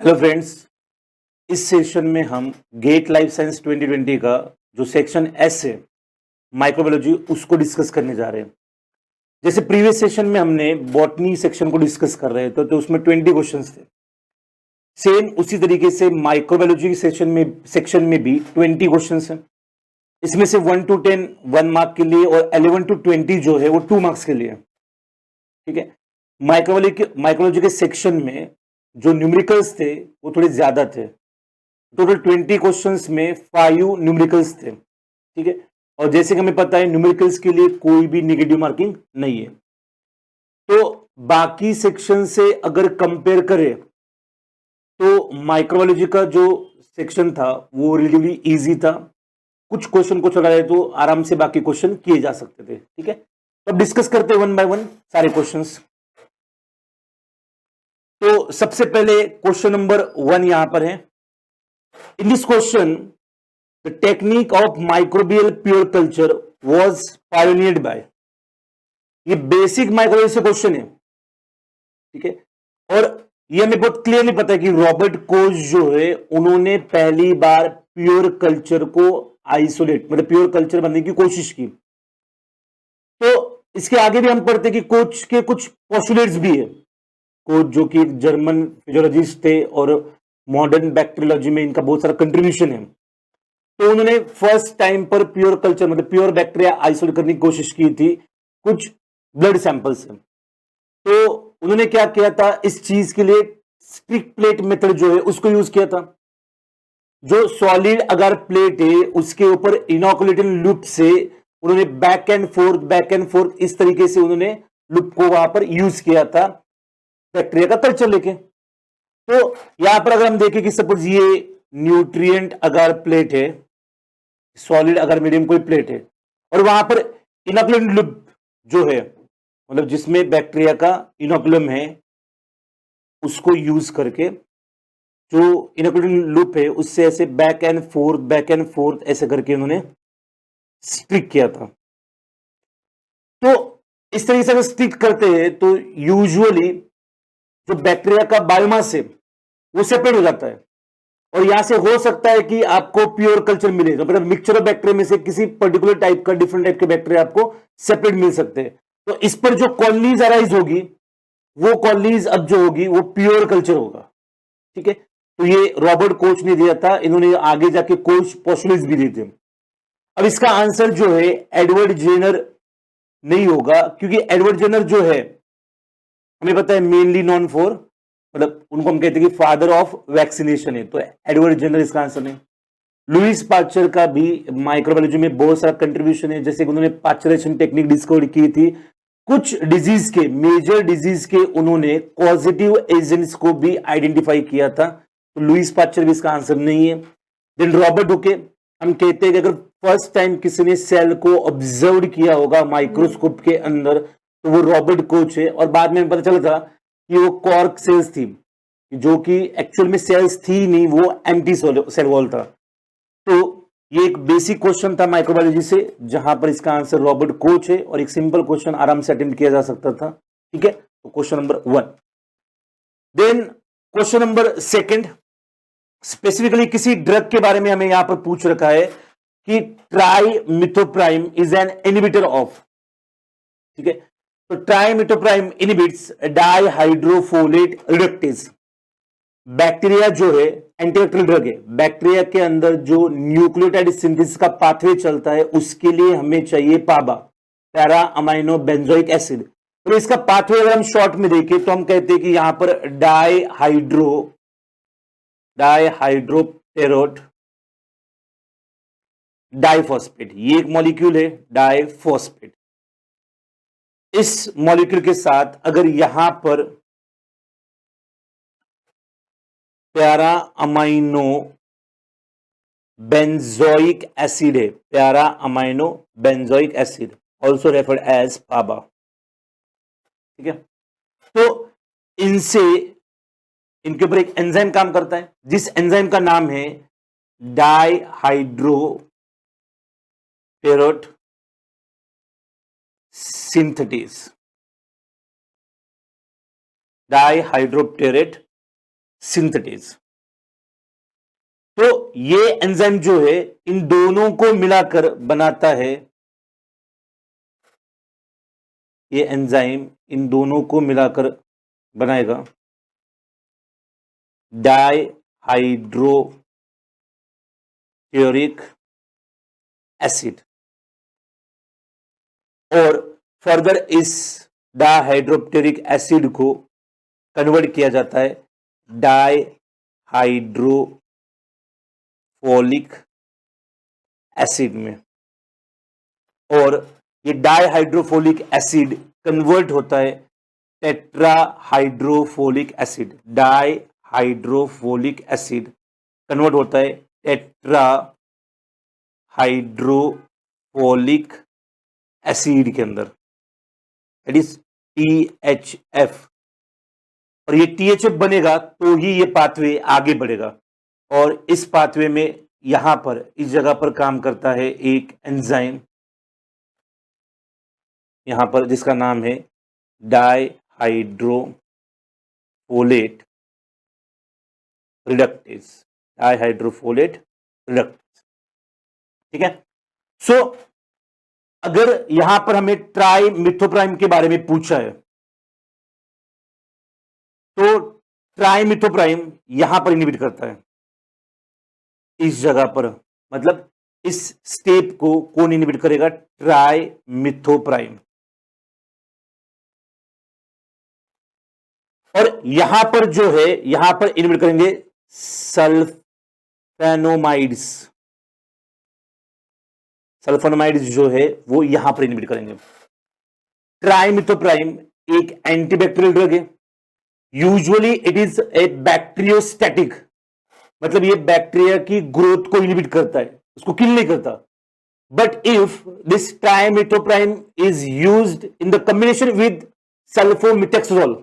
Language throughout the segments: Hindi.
Hello friends. इस सेशन में हम गेट लाइफ साइंस 2020 का जो सेक्शन एस है माइक्रोबायोलॉजी उसको डिस्कस करने जा रहे हैं। जैसे प्रीवियस सेशन में हमने बॉटनी सेक्शन को डिस्कस कर रहे थे तो उसमें 20 क्वेश्चंस थे। सेम उसी तरीके से माइक्रोबायोलॉजी सेक्शन में भी 20 क्वेश्चंस हैं। इसमें से 1 to 10 1 मार्क के लिए और 11 to 20 जो है वो 2 मार्क्स के लिए। ठीक है। माइक्रोबायोलॉजी के सेक्शन में जो न्यूमेरिकल्स थे वो थोड़े ज्यादा थे। टोटल 20 क्वेश्चंस में 5 न्यूमेरिकल्स थे। ठीक है। और जैसे कि हमें पता है न्यूमेरिकल्स के लिए कोई भी नेगेटिव मार्किंग नहीं है। तो बाकी सेक्शन से अगर कंपेयर करें तो माइक्रोबायोलॉजी का जो सेक्शन था वो रिलेटिवली इजी था। कुछ क्वेश्चन को चला जाए तो आराम से बाकी क्वेश्चन किए जा सकते थे। ठीक है। तो अब डिस्कस करते हैं 1 by 1 सारे क्वेश्चंस। तो सबसे पहले क्वेश्चन नंबर 1 यहां पर है। In this question, the technique of microbial pure culture was pioneered by। ये बेसिक माइक्रोबायोलॉजी से क्वेश्चन है। ठीक है। और ये हमें बहुत क्लियरली पता है कि रॉबर्ट कोच जो है उन्होंने पहली बार प्योर कल्चर को आइसोलेट मतलब प्योर कल्चर बनने की कोशिश की। तो इसके आगे भी हम पढ़ते कि कोच के कुछ पोस्टुलेट्स भी है। कोच जो कि एक जर्मन फिजियोलॉजिस्ट थे और मॉडर्न बैक्टीरियोलॉजी में इनका बहुत सारा कंट्रीब्यूशन है। तो उन्होंने फर्स्ट टाइम पर प्योर कल्चर मतलब प्योर बैक्टीरिया आइसोलेट करने की कोशिश की थी कुछ ब्लड सैंपल से। तो उन्होंने क्या किया था, इस चीज के लिए स्टिक प्लेट मेथड जो है उसको यूज किया था। जो सॉलिड अगर प्लेट है उसके ऊपर इनोकुलेटेड लूप से उन्होंने बैक एंड फोर्थ इस तरीके से उन्होंने लूप को वहां पर यूज किया था बैक्टीरिया का कल्चर लेके। तो यहां पर अगर हम देखें कि सपोज ये न्यूट्रिएंट अगर प्लेट है, सॉलिड अगर मीडियम कोई प्लेट है और वहां पर इनोकुलम लूप जो है मतलब जिसमें बैक्टीरिया का इनोकुलम है उसको यूज करके जो इनोकुलम लूप है उससे ऐसे बैक एंड फोर्थ ऐसे करके उन्होंने स्टिक किया था। तो इस तरीके से अगर स्टिक करते हैं तो यूजुअली जो बैक्टीरिया का बायोमास है वो सेपरेट हो जाता है और यहां से हो सकता है कि आपको प्योर कल्चर मिले तो मतलब मिक्सचर ऑफ बैक्टीरिया में से किसी पर्टिकुलर टाइप का डिफरेंट टाइप के बैक्टीरिया आपको सेपरेट मिल सकते हैं। तो इस पर जो कॉलोनीज अराइज होगी वो कॉलोनीज अब जो होगी वो प्योर कल्चर होगा। ठीक है। तो ये रॉबर्ट कोच ने दिया था, इन्होंने आगे जाके कोच पोस्टुलेट्स भी दिए थे। अब इसका आंसर जो है एडवर्ड जेनर नहीं होगा क्योंकि एडवर्ड जेनर जो है हमें पता है मेनली नॉन फॉर मतलब उनको हम कहते हैं कि फादर ऑफ वैक्सीनेशन है। तो एडवर्ड जेनर इसका आंसर नहीं। लुइस पास्चर का भी माइक्रोबायोलॉजी में बहुत सारा कंट्रीब्यूशन है। जैसे कि उन्होंने पास्चराइजेशन टेक्निक डिस्कवर की थी। कुछ डिजीज के मेजर डिजीज के उन्होंने पॉजिटिव एजेंट्स को भी आइडेंटिफाई किया था। तो लुइस पास्चर भी इसका आंसर नहीं है। देन रॉबर्ट हुके, हम कहते हैं कि अगर फर्स्ट टाइम किसी ने सेल को ऑब्जर्व किया होगा माइक्रोस्कोप के अंदर तो वो रॉबर्ट कोच है। और बाद में पता चला था कि वो कॉर्क सेल्स थी जो कि एक्चुअल में सेल्स थी नहीं, वो एम्प्टी सेल वॉल था। तो ये एक बेसिक क्वेश्चन था माइक्रोबायोलॉजी से जहां पर इसका आंसर रॉबर्ट कोच है और एक सिंपल क्वेश्चन आराम से अटेम्प्ट किया जा सकता था। ठीक है। तो question number 1। Then question number 2, specifically किसी ड्रग के बारे में हमें यहां पर पूछ रखा है कि ट्राइमिथोप्राइम इज एन इनहिबिटर ऑफ। ठीक है। तो ट्राइमिथोप्राइम इनहिबिट्स डाइहाइड्रोफोलेट रिडक्टेज। बैक्टीरिया जो है एंटीबैक्टीरियल ड्रग है। बैक्टीरिया के अंदर जो न्यूक्लियोटाइड सिंथेसिस का पाथवे चलता है उसके लिए हमें चाहिए पाबा, पैरा अमाइनो बेंजोइक एसिड। तो इसका पाथवे अगर हम शॉर्ट में देखें तो हम कहते हैं कि यहां पर डाइहाइड्रोपेरोट डाइफॉस्फेट, ये एक मॉलिक्यूल है डाइफॉस्फेट। इस मॉलिक्यूल के साथ अगर यहां पर प्यारा अमाइनो बेंजोइक एसिड है, para amino benzoic acid also referred as PABA. ठीक है। तो इनसे इनके ऊपर एक एंजाइम काम करता है जिस एंजाइम का नाम है डाइहाइड्रोपेरोट सिंथेटेज। डाइहाइड्रोपेरेट सिंथेटेज। तो ये एंजाइम जो है इन दोनों को मिलाकर बनाता है, ये एंजाइम इन दोनों को मिलाकर बनाएगा डाइहाइड्रोक्लोरिक एसिड, और फर्दर इस डाइहाइड्रोक्लोरिक एसिड को कन्वर्ट किया जाता है डाइहाइड्रोफोलिक एसिड में, और ये डाइहाइड्रोफोलिक एसिड कन्वर्ट होता है टेट्राहाइड्रोफोलिक एसिड। डाइहाइड्रोफोलिक एसिड कन्वर्ट होता है टेट्राहाइड्रोफोलिक एसिड के अंदर, दैट इज THF। और ये THF बनेगा तो ही ये पाथवे आगे बढ़ेगा, और इस पाथवे में यहां पर इस जगह पर काम करता है एक एंजाइम यहां पर जिसका नाम है डाइहाइड्रोफोलेट रिडक्टेज, डाइहाइड्रोफोलेट रिडक्टेज। ठीक है। सो अगर यहां पर हमें ट्राइमिथोप्राइम के बारे में पूछा है तो ट्राइमिथोप्राइम यहां पर इनहिबिट करता है, इस जगह पर, मतलब इस स्टेप को कौन इनहिबिट करेगा? ट्राइमिथोप्राइम। और यहां पर जो है यहां पर इनहिबिट करेंगे सल्फेनोमाइड्स, सल्फेनोमाइड्स जो है वो यहां पर इनहिबिट करेंगे। ट्राइमिथोप्राइम एक एंटीबैक्टीरियल ड्रग है, usually it is a bacteriostatic, मतलब ये बैक्टीरिया की ग्रोथ को इनहिबिट करता है, उसको किल नहीं करता। But if this trimethoprim is used in the combination with sulfamethoxazole,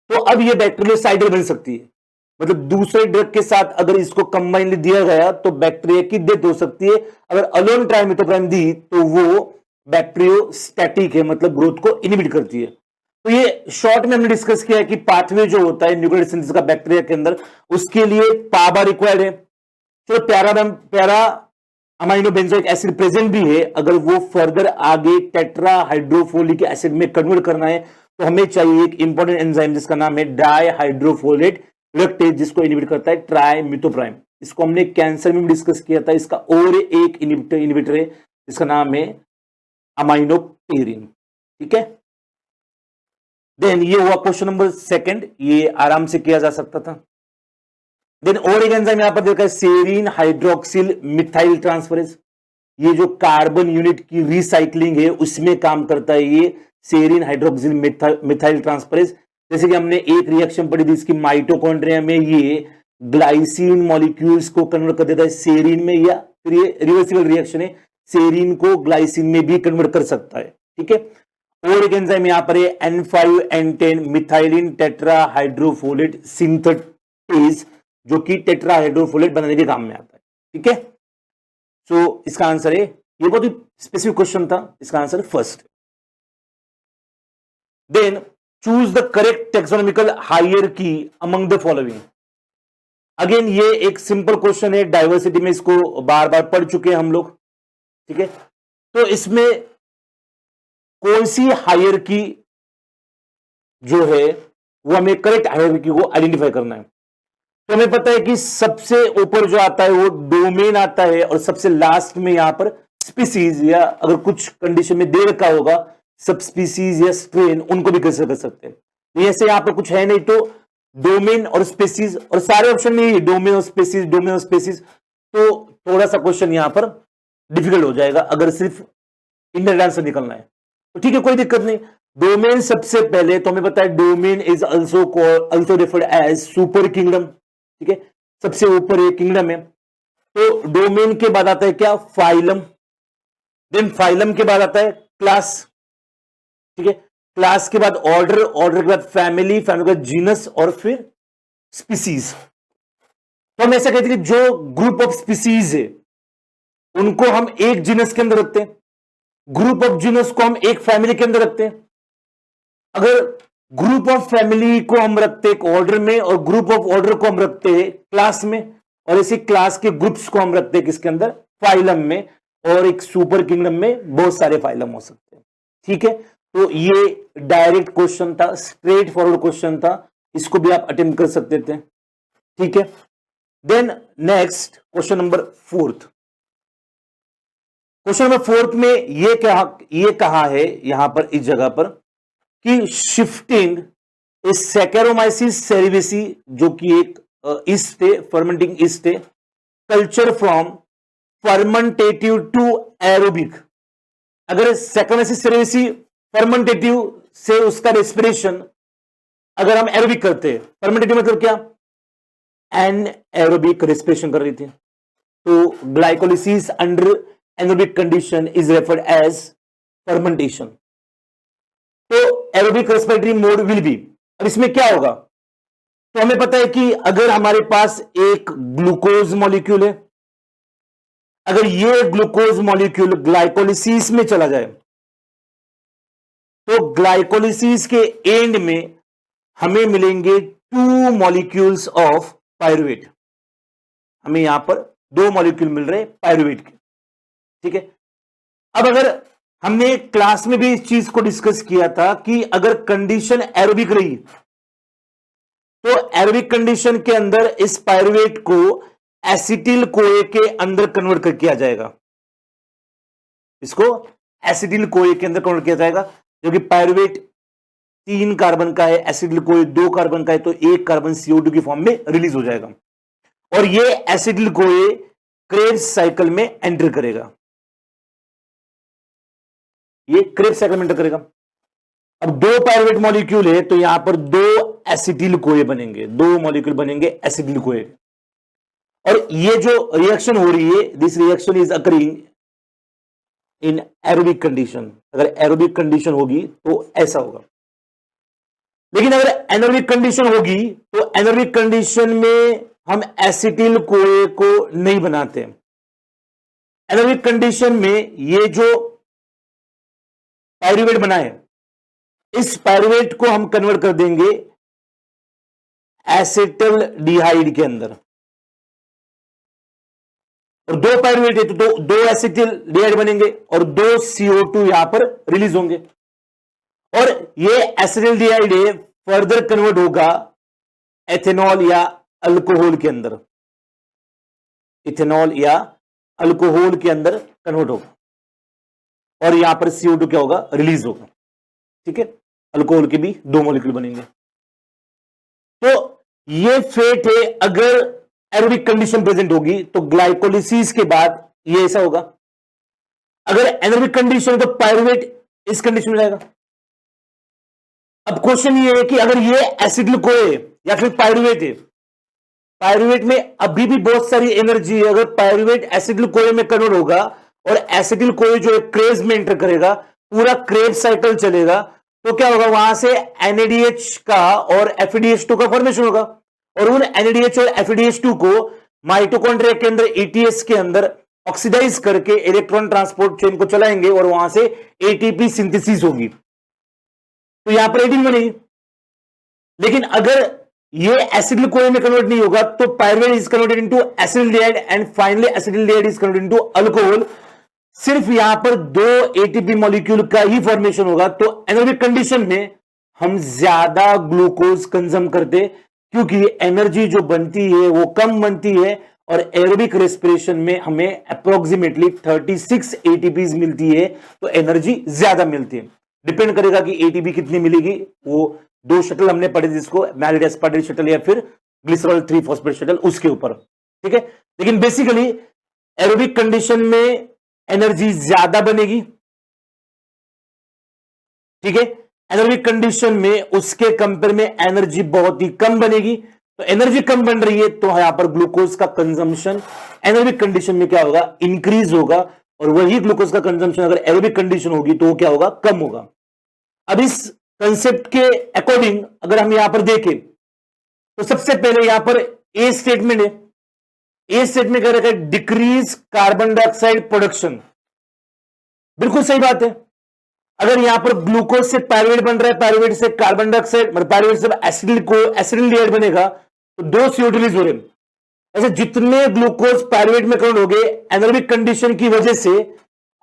तो अब ये बैक्टीरियोसाइडल बन सकती है, मतलब दूसरे ड्रग के साथ अगर इसको कंबाइनली दिया गया तो बैक्टीरिया की डेथ हो सकती है। अगर अलोन ट्राइमिथोप्राइम दी तो वो बैक्टीरियोस्टैटिक है, मतलब ग्रोथ को इनहिबिट करती है। तो ये शॉर्ट में हमने डिस्कस किया है कि पाथवे जो होता है न्यूक्लियोटाइड सिंथेसिस का बैक्टीरिया के अंदर, उसके लिए पाबा रिक्वायर्ड है। तो para amino benzoic acid present भी है, अगर वो फर्दर आगे टेट्राहाइड्रोफोलिक एसिड में कन्वर्ट करना है तो हमें चाहिए एक इंपॉर्टेंट एंजाइम जिसका नाम है डाइहाइड्रोफोलेट रिडक्टेज, जिसको इनहिबिट करता है ट्राइमिथोप्राइम। इसको हमने कैंसर में डिस्कस किया था। इसका और एक इनहिबिटर है जिसका नाम है अमाइनोपेरिन। ठीक है। देन ये हुआ क्वेश्चन नंबर सेकंड, ये आराम से किया जा सकता था। देन और एक एंजाइम यहां पर देखा है सेरीन हाइड्रोक्सिल मिथाइल ट्रांसफरेज, ये जो कार्बन यूनिट की रिसाइकलिंग है उसमें काम करता है ये सेरीन हाइड्रोक्सिल मिथाइल ट्रांसफरेज। जैसे कि हमने एक रिएक्शन पढ़ी थी इसकी माइटोकॉन्ड्रिया में, ये ग्लाइसिन मॉलिक्यूल्स को कन्वर्ट कर देता है सेरीन में, या फिर ये रिवर्सिबल रिएक्शन है, सेरीन को ग्लाइसिन में भी कन्वर्ट कर सकता है। ठीक है। और एक एंजाइम यहां पर है N5N10 मिथाइलिन टेट्राहाइड्रोफोलेट सिंथेटेज, जो कि टेट्राहाइड्रोफोलेट बनाने के काम में आता है। ठीक है। सो इसका आंसर है, ये बहुत ही स्पेसिफिक क्वेश्चन था, इसका answer first. Then choose the correct taxonomical hierarchy among the following. Again ये एक सिंपल क्वेश्चन है, डाइवर्सिटी में इसको बार बार पढ़ चुके हैं हम लोग। ठीक है। तो इसमें कौन सी हायरार्की जो है वो हमें करेक्ट हायरार्की को आइडेंटिफाई करना है। तो हमें पता है कि सबसे ऊपर जो आता है वो डोमेन आता है, और सबसे लास्ट में यहां पर स्पीसीज, या अगर कुछ कंडीशन में दे रखा होगा सब स्पीसीज या स्ट्रेन, उनको भी कैसे कर सकते हैं। ऐसे यहां पर कुछ है नहीं, तो डोमेन और स्पीसीज, और सारे ऑप्शन में ही डोमेन और स्पीसीज, डोमेन और स्पीसीज, तो थोड़ा सा क्वेश्चन यहां पर डिफिकल्ट हो जाएगा अगर सिर्फ इंडिरेक्ट आंसर निकलना है। तो ठीक है, कोई दिक्कत नहीं। डोमेन सबसे पहले तो हमें पता है domain is also referred as super kingdom. ठीक है, सबसे ऊपर एक किंगडम है। तो डोमेन के बाद आता है क्या? फाइलम। देन फाइलम के बाद आता है क्लास। ठीक है, क्लास के बाद ऑर्डर, ऑर्डर के बाद फैमिली, फैमिली के बाद जीनस, और फिर स्पीसीज। तो हम ऐसा कहते हैं कि जो ग्रुप ऑफ स्पीसीज है उनको हम एक जीनस के अंदर रखते हैं, ग्रुप ऑफ जीनस को हम एक फैमिली के अंदर रखते हैं। अगर ग्रुप ऑफ फैमिली को हम रखते एक ऑर्डर में और ग्रुप ऑफ ऑर्डर को हम रखते हैं क्लास में, और इसी क्लास के ग्रुप्स को हम रखते हैं किसके अंदर, फाइलम में, और एक सुपर किंगडम में बहुत सारे फाइलम हो सकते हैं। ठीक है, तो ये डायरेक्ट क्वेश्चन था, स्ट्रेट फॉरवर्ड क्वेश्चन था, इसको भी आप अटेम्प्ट कर सकते थे। ठीक है, then next question number fourth. Question number fourth में ये कहा है यहां पर इस जगह पर कि शिफ्टिंग सैकेरोमाइसिस सेरेविसी, जो कि एक ईस्ट है, फर्मेंटिंग ईस्ट है, culture from fermentative to aerobic. अगर सैकेरोमाइसिस सेरेविसी फर्मेंटेटिव से उसका रेस्पिरेशन अगर हम एरोबिक करते हैं, फर्मेंटेटिव मतलब क्या, एन एरोबिक रेस्पिरेशन कर रही थी, तो glycolysis under aerobic condition is referred as fermentation. तो aerobic respiratory mode will be, अब इसमें क्या होगा, तो हमें पता है कि अगर हमारे पास एक ग्लूकोज मॉलिक्यूल है, अगर ये ग्लूकोज मॉलिक्यूल ग्लाइकोलिसिस में चला जाए, तो ग्लाइकोलिसिस के एंड में हमें मिलेंगे 2 मॉलिक्यूल्स ऑफ पायरुवेट। हमें यहां पर 2 मॉलिक्यूल मिल रहे पायरुवेट के। ठीक है, अब अगर हमने क्लास में भी इस चीज को डिस्कस किया था कि अगर कंडीशन एरोबिक रही, तो एरोबिक कंडीशन के अंदर इस पायरुवेट को एसिटिल कोए के अंदर कन्वर्ट कर किया जाएगा, इसको एसिटिल कोए के अंदर कन्वर्ट किया जाएगा, जो कि पायरुवेट 3 कार्बन का है, एसिटिल कोए 2 कार्बन का है, तो 1 कार्बन CO2 की फॉर्म में रिलीज हो जाएगा, और ये एसिटिल कोए क्रेब्स साइकिल में एंटर करेगा, ये क्रेब्स साइकिल में एंटर करेगा। अब 2 पायरुवेट मॉलिक्यूल है, तो यहां पर 2 एसिटिल कोए बनेंगे, 2 मॉलिक्यूल बनेंगे एसिटिल कोए, और ये जो रिएक्शन हो रही है, this reaction is occurring in aerobic condition. अगर एरोबिक कंडीशन होगी तो ऐसा होगा, लेकिन अगर एनारोबिक कंडीशन होगी तो एनारोबिक कंडीशन में हम एसिटिल कोए को नहीं बनाते। एनारोबिक कंडीशन में ये जो पायरुवेट बना है, इस पायरुवेट को हम कन्वर्ट कर देंगे एसिटल्डिहाइड के अंदर, और 2 पायरुवेट है तो 2 एसिटल्डिहाइड बनेंगे और 2 CO2 यहां पर रिलीज होंगे, और ये एसिटल्डिहाइड फर्दर कन्वर्ट होगा एथेनॉल या अल्कोहल के अंदर, इथेनॉल या अल्कोहल के अंदर कन्वर्ट होगा, और यहां पर CO2 क्या होगा, रिलीज होगा। ठीक है, अल्कोहल के भी 2 मॉलिक्यूल बनेंगे। तो ये फेट है, अगर एरोबिक कंडीशन प्रेजेंट होगी तो ग्लाइकोलिसिस के बाद ये ऐसा होगा। अगर एनारोबिक कंडीशन है तो पायरुवेट इस कंडीशन में जाएगा। अब क्वेश्चन ये है कि अगर ये एसिटिल कोए या फिर पायरुवेट है, पायरुवेट में अभी भी बहुत सारी एनर्जी है, अगर पायरुवेट एसिटिल कोए में कन्वर्ट होगा और एसिटिल कोए जो है क्रेब्स में एंटर करेगा, पूरा क्रेब्स साइकिल चलेगा, तो क्या होगा, वहां से NADH का और FADH2 का फॉर्मेशन होगा, और उन NADH और FADH2 को माइटोकॉन्ड्रिया के अंदर ATS के अंदर ऑक्सीडाइज करके इलेक्ट्रॉन ट्रांसपोर्ट चेन को चलाएंगे और वहां से ATP सिंथेसिस होगी, तो यहां पर ATP बनेगी। लेकिन अगर ये एसिटिल कोए में कन्वर्ट नहीं होगा तो pyruvate is converted into acetaldehyde and finally acetaldehyde is converted into alcohol. सिर्फ यहां पर 2 ATP मॉलिक्यूल का ही फॉर्मेशन होगा, तो एनारोबिक कंडीशन में हम ज्यादा ग्लूकोज कंज्यूम करते, क्योंकि एनर्जी जो बनती है वो कम बनती है, और एरोबिक रेस्पिरेशन में हमें अप्रोक्सीमेटली 36 ATPs मिलती है, तो एनर्जी ज्यादा मिलती है। डिपेंड करेगा कि ATP कितनी मिलेगी, वो 2 शटल हमने पढ़े जिसको मैलिड एस्पार्टेट शटल या फिर ग्लिसरॉल 3-फॉस्फेट शटल, उसके ऊपर। ठीक है, लेकिन बेसिकली एरोबिक कंडीशन में एनर्जी ज्यादा बनेगी। ठीक है, एनारोबिक कंडीशन में उसके कंपेयर में एनर्जी बहुत ही कम बनेगी, तो एनर्जी कम बन रही है तो यहां पर ग्लूकोज का कंजम्पशन एनारोबिक कंडीशन में क्या होगा, इंक्रीज होगा, और वही ग्लूकोज का कंजम्पशन अगर एरोबिक कंडीशन होगी तो क्या होगा, कम होगा। अब इस कंसेप्ट के अकॉर्डिंग अगर हम यहां पर देखें तो सबसे पहले यहां पर ए स्टेटमेंट है, ए स्टेटमेंट कह रखा है डिक्रीज कार्बन डाइऑक्साइड प्रोडक्शन, बिल्कुल सही बात है। अगर यहां पर ग्लूकोज से पायरुवेट बन रहा है, पायरुवेट से कार्बन डाइऑक्साइड, मतलब पायरुवेट से एसिटिल्डिहाइड बनेगा, तो 2 CO2 रिलीज हो रहे हैं। ऐसे जितने ग्लूकोज पायरुवेट में कन्वर्ट हो गए, एनारोबिक कंडीशन की वजह से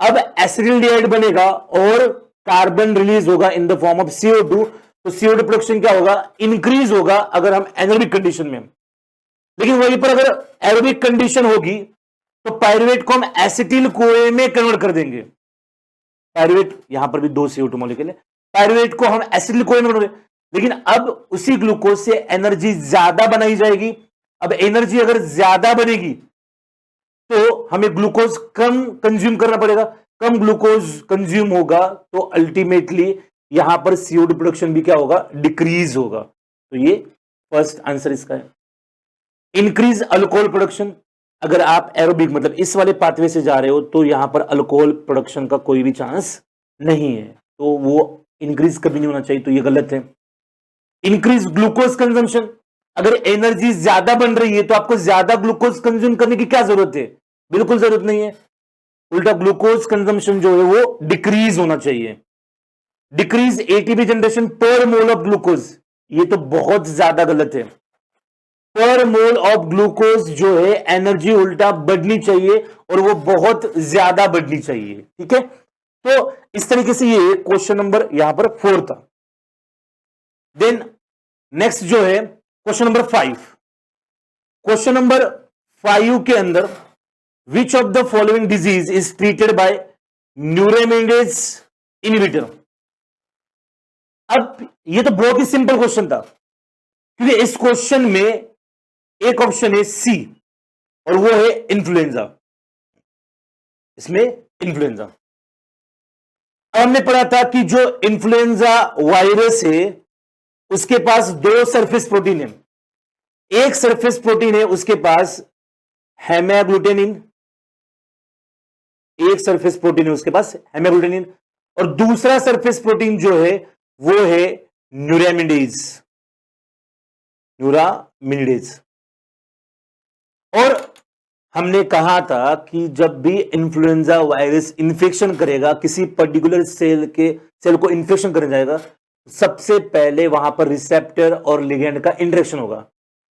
अब एसिटिल्डिहाइड बनेगा और कार्बन रिलीज होगा in the form of CO2। तो CO2 प्रोडक्शन क्या होगा, इंक्रीज होगा अगर हम एनारोबिक कंडीशन में। लेकिन वहीं पर अगर एरोबिक कंडीशन होगी तो पायरुवेट को हम एसिटिल कोए में कन्वर्ट कर देंगे। पायरुवेट, यहां पर भी 2 CO2 मॉलिक्यूल है, पायरुवेट को हम एसिटिल कोए में कन्वर्ट, लेकिन अब उसी ग्लूकोज से एनर्जी ज्यादा बनाई जाएगी। अब एनर्जी अगर ज्यादा बनेगी तो हमें ग्लूकोज कम कंज्यूम करना पड़ेगा, कम ग्लूकोज कंज्यूम होगा तो अल्टीमेटली यहां पर CO2 प्रोडक्शन भी क्या होगा, डिक्रीज होगा। तो ये फर्स्ट आंसर इसका है। इंक्रीज अल्कोहल प्रोडक्शन, अगर आप एरोबिक मतलब इस वाले पाथवे से जा रहे हो तो यहां पर अल्कोहल प्रोडक्शन का कोई भी चांस नहीं है, तो वो इंक्रीज कभी नहीं होना चाहिए, तो ये गलत है। इंक्रीज ग्लूकोज कंजम्पशन, अगर एनर्जी ज्यादा बन रही है तो आपको ज्यादा ग्लूकोज कंज्यूम करने की क्या जरूरत है, बिल्कुल जरूरत नहीं है। उल्टा ग्लूकोज कंजम्पशन जो है वो डिक्रीज होना चाहिए। डिक्रीज एटीपी जनरेशन पर मोल ऑफ ग्लूकोज, ये तो बहुत ज्यादा गलत है। पर मोल ऑफ ग्लूकोज जो है एनर्जी उल्टा बढ़नी चाहिए और वो बहुत ज्यादा बढ़नी चाहिए, ठीक है। तो इस तरीके से ये क्वेश्चन नंबर यहां पर 4 था। देन नेक्स्ट जो है क्वेश्चन नंबर 5। क्वेश्चन नंबर 5 के अंदर which of the following disease is treated by neuraminidase inhibitor. अब ये तो बहुत ही सिंपल क्वेश्चन था, क्योंकि इस क्वेश्चन में एक ऑप्शन है सी और वो है इन्फ्लुएंजा। इसमें इन्फ्लुएंजा, हमने पढ़ा था कि जो इन्फ्लुएंजा वायरस है उसके पास 2 सरफेस प्रोटीन है। एक सरफेस प्रोटीन है उसके पास हेमाग्लूटिनिन, एक सरफेस प्रोटीन है उसके पास हेमाग्लूटिनिन, और दूसरा सरफेस प्रोटीन जो है वो है न्यूरामिनेज, न्यूरामिनेज। और हमने कहा था कि जब भी इन्फ्लुएंजा वायरस इन्फेक्शन करेगा, किसी पर्टिकुलर सेल को इन्फेक्शन कर जाएगा, सबसे पहले वहां पर रिसेप्टर और लिगेंड का इंटरेक्शन होगा।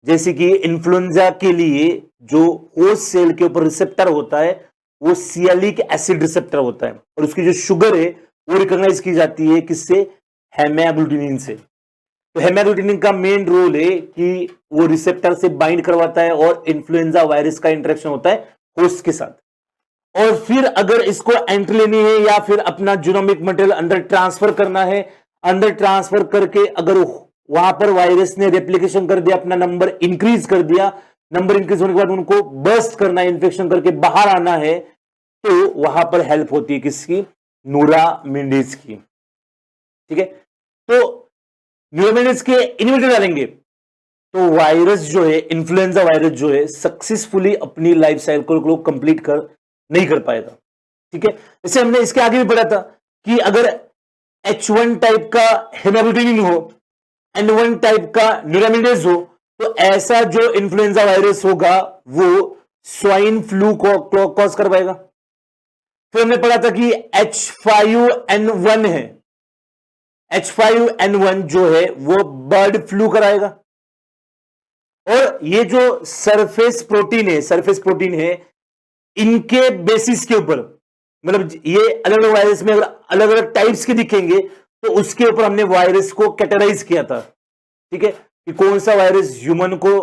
जैसे कि इन्फ्लुएंजा के लिए जो होस्ट सेल के ऊपर रिसेप्टर होता है वो सियालिक एसिड रिसेप्टर होता है, और उसकी जो शुगर है वो रिकॉग्नाइज की जाती है किससे, हेमाग्लूटिनिन से। तो हेमाग्लूटिनिन का मेन रोल है कि वो रिसेप्टर से बाइंड करवाता है और इन्फ्लुएंजा वायरस का इंटरेक्शन होता है होस्ट के साथ। और फिर अगर इसको एंट्री लेनी है या फिर अपना जीनोमिक मटेरियल अंदर ट्रांसफर करना है, अंदर ट्रांसफर करके अगर वहां पर वायरस ने रेप्लिकेशन कर दिया, अपना नंबर इंक्रीज कर दिया, नंबर इंक्रीज होने के बाद उनको बर्स्ट करना है, इन्फेक्शन करके बाहर आना है, तो वहां पर हेल्प होती है किसकी, न्यूरामिनेज की, ठीक है। तो न्यूरामिनेज के इनहिबिटर डालेंगे तो वायरस जो है, इन्फ्लुएंजा वायरस जो है, सक्सेसफुली अपनी लाइफ साइकिल को कंप्लीट नहीं कर पाएगा, ठीक है। जैसे हमने इसके आगे भी पढ़ा था कि अगर H1 टाइप का हेमाग्लूटिनिन हो, N1 टाइप का न्यूरामिनेज हो, तो ऐसा जो इन्फ्लुएंजा वायरस होगा वो स्वाइन फ्लू को कॉज कर पाएगा। फिर हमने पढ़ा था कि H5N1 है, H5N1 जो है वो बर्ड फ्लू कराएगा। और ये जो सरफेस प्रोटीन है, इनके बेसिस के ऊपर, मतलब ये अलग अलग वायरस में अगर अलग अलग टाइप्स के दिखेंगे तो उसके ऊपर हमने वायरस को कैटेगराइज किया था, ठीक है, कि कौन सा वायरस ह्यूमन को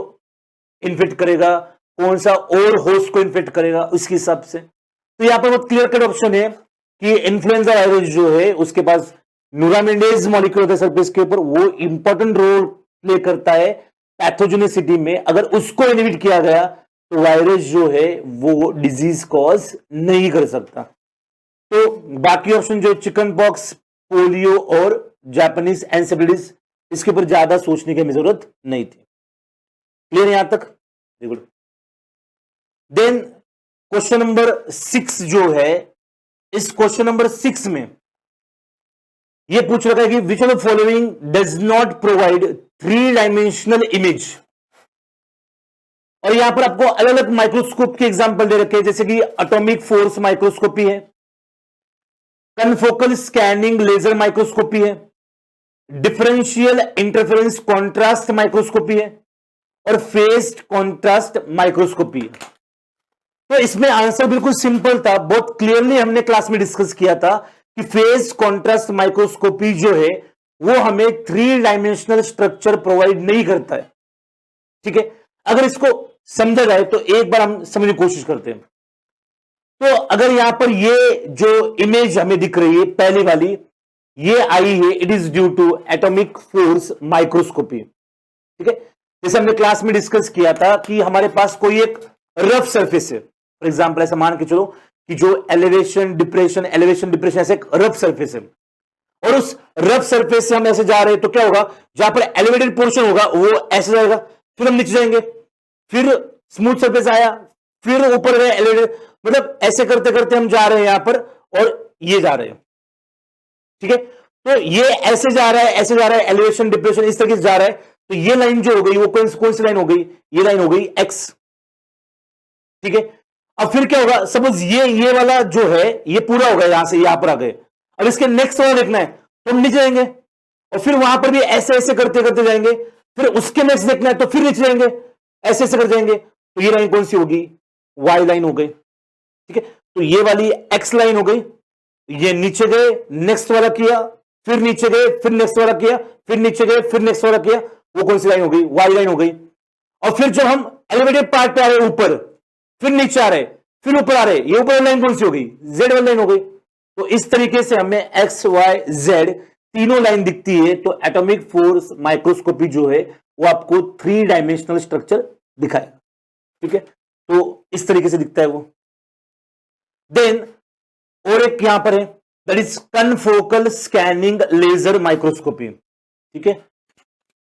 इन्फेक्ट करेगा, कौन सा और होस्ट को इन्फेक्ट करेगा, उसके हिसाब से। तो यहां पर बहुत क्लियर कट ऑप्शन है कि इन्फ्लुएंजा वायरस जो है उसके पास न्यूरामिनेज मॉलिक्यूल होता है सरफेस के ऊपर, वो इंपॉर्टेंट रोल प्ले करता है पैथोजेनिसिटी में। अगर उसको इनहिबिट किया गया तो वायरस जो है वो डिजीज कॉज नहीं कर सकता। तो बाकी ऑप्शन जो चिकन पॉक्स, पोलियो और जापानीज एन्सेफेलाइटिस, इसके ऊपर ज्यादा सोचने की हमें जरूरत नहीं थी। क्लियर यहां तक, very good. Then question number 6 जो है, इस क्वेश्चन नंबर 6 में यह पूछ रखा है कि विच of the following does not provide 3 dimensional image. और यहां पर आपको अलग अलग माइक्रोस्कोप के एग्जांपल दे रखे हैं, जैसे कि एटॉमिक फोर्स माइक्रोस्कोपी है, कनफोकल स्कैनिंग लेजर माइक्रोस्कोपी है, डिफरेंशियल इंटरफेरेंस कॉन्ट्रास्ट माइक्रोस्कोपी है और फेस्ड कॉन्ट्रास्ट माइक्रोस्कोपी है। तो इसमें आंसर बिल्कुल सिंपल था, बहुत क्लियरली हमने क्लास में डिस्कस किया था कि फेज कॉन्ट्रास्ट माइक्रोस्कोपी जो है वो हमें 3 डायमेंशनल स्ट्रक्चर प्रोवाइड नहीं करता है। ठीक है, अगर इसको समझा जाए तो एक बार हम समझने की कोशिश करते हैं। तो अगर यहां पर ये जो इमेज हमें दिख रही है पहली वाली, ये आई है, it is due to atomic force microscopy. ठीक है, जैसे हमने क्लास में डिस्कस किया था कि हमारे पास कोई एक रफ सरफेस है, फॉर एग्जाम्पल ऐसा मान के चलो कि जो एलिवेशन डिप्रेशन ऐसे एक रफ सरफेस है, और उस रफ सरफेस से हम ऐसे जा रहे हैं तो क्या होगा, जहां पर एलिवेटेड पोर्शन होगा वो ऐसे जाएगा, फिर हम नीचे जाएंगे, फिर स्मूथ सरफेस आया, फिर ऊपर गए एलिवेटेड, मतलब ऐसे करते करते हम जा रहे हैं यहां पर, और ये जा रहे हैं। ठीक है, तो ये ऐसे जा रहा है, ऐसे जा रहा है, एलिवेशन डिप्रेशन इस तरीके से जा रहा है, तो ये लाइन जो हो गई वो कौन सी लाइन हो गई, ये लाइन हो गई एक्स। ठीक है, अब फिर क्या होगा, सपोज ये वाला जो है ये पूरा होगा, यहां से यहां पर आ गए, अब इसके नेक्स्ट वाला देखना है तो हम नीचे जाएंगे, और फिर वहां पर भी ऐसे ऐसे करते करते जाएंगे, फिर उसके नेक्स्ट देखना है तो फिर नीचे जाएंगे, ऐसे ऐसे कर जाएंगे, तो ये लाइन कौन सी होगी, वाई लाइन हो गई। ठीक है, तो ये वाली एक्स लाइन हो गई, ये नीचे गए, नेक्स्ट वाला किया, फिर नीचे गए, फिर नेक्स्ट वाला किया, फिर नीचे गए, फिर नेक्स्ट वाला किया, वो कौन सी लाइन हो गई, वाई लाइन हो गई। और फिर जब हम एलिवेटेड पार्ट पे आ रहे ऊपर, फिर नीचे आ रहे, फिर ऊपर आ रहे, ये ऊपर लाइन कौन सी हो गई, जेड वाली लाइन हो गई। तो इस तरीके से हमें एक्स वाई जेड तीनों लाइन दिखती है, तो एटॉमिक फोर्स माइक्रोस्कोपी जो है वो आपको 3 डायमेंशनल स्ट्रक्चर दिखाएगा। ठीक है, तो इस तरीके से दिखता है वो। देन और एक यहां पर है, that is confocal scanning laser microscopy. ठीक है,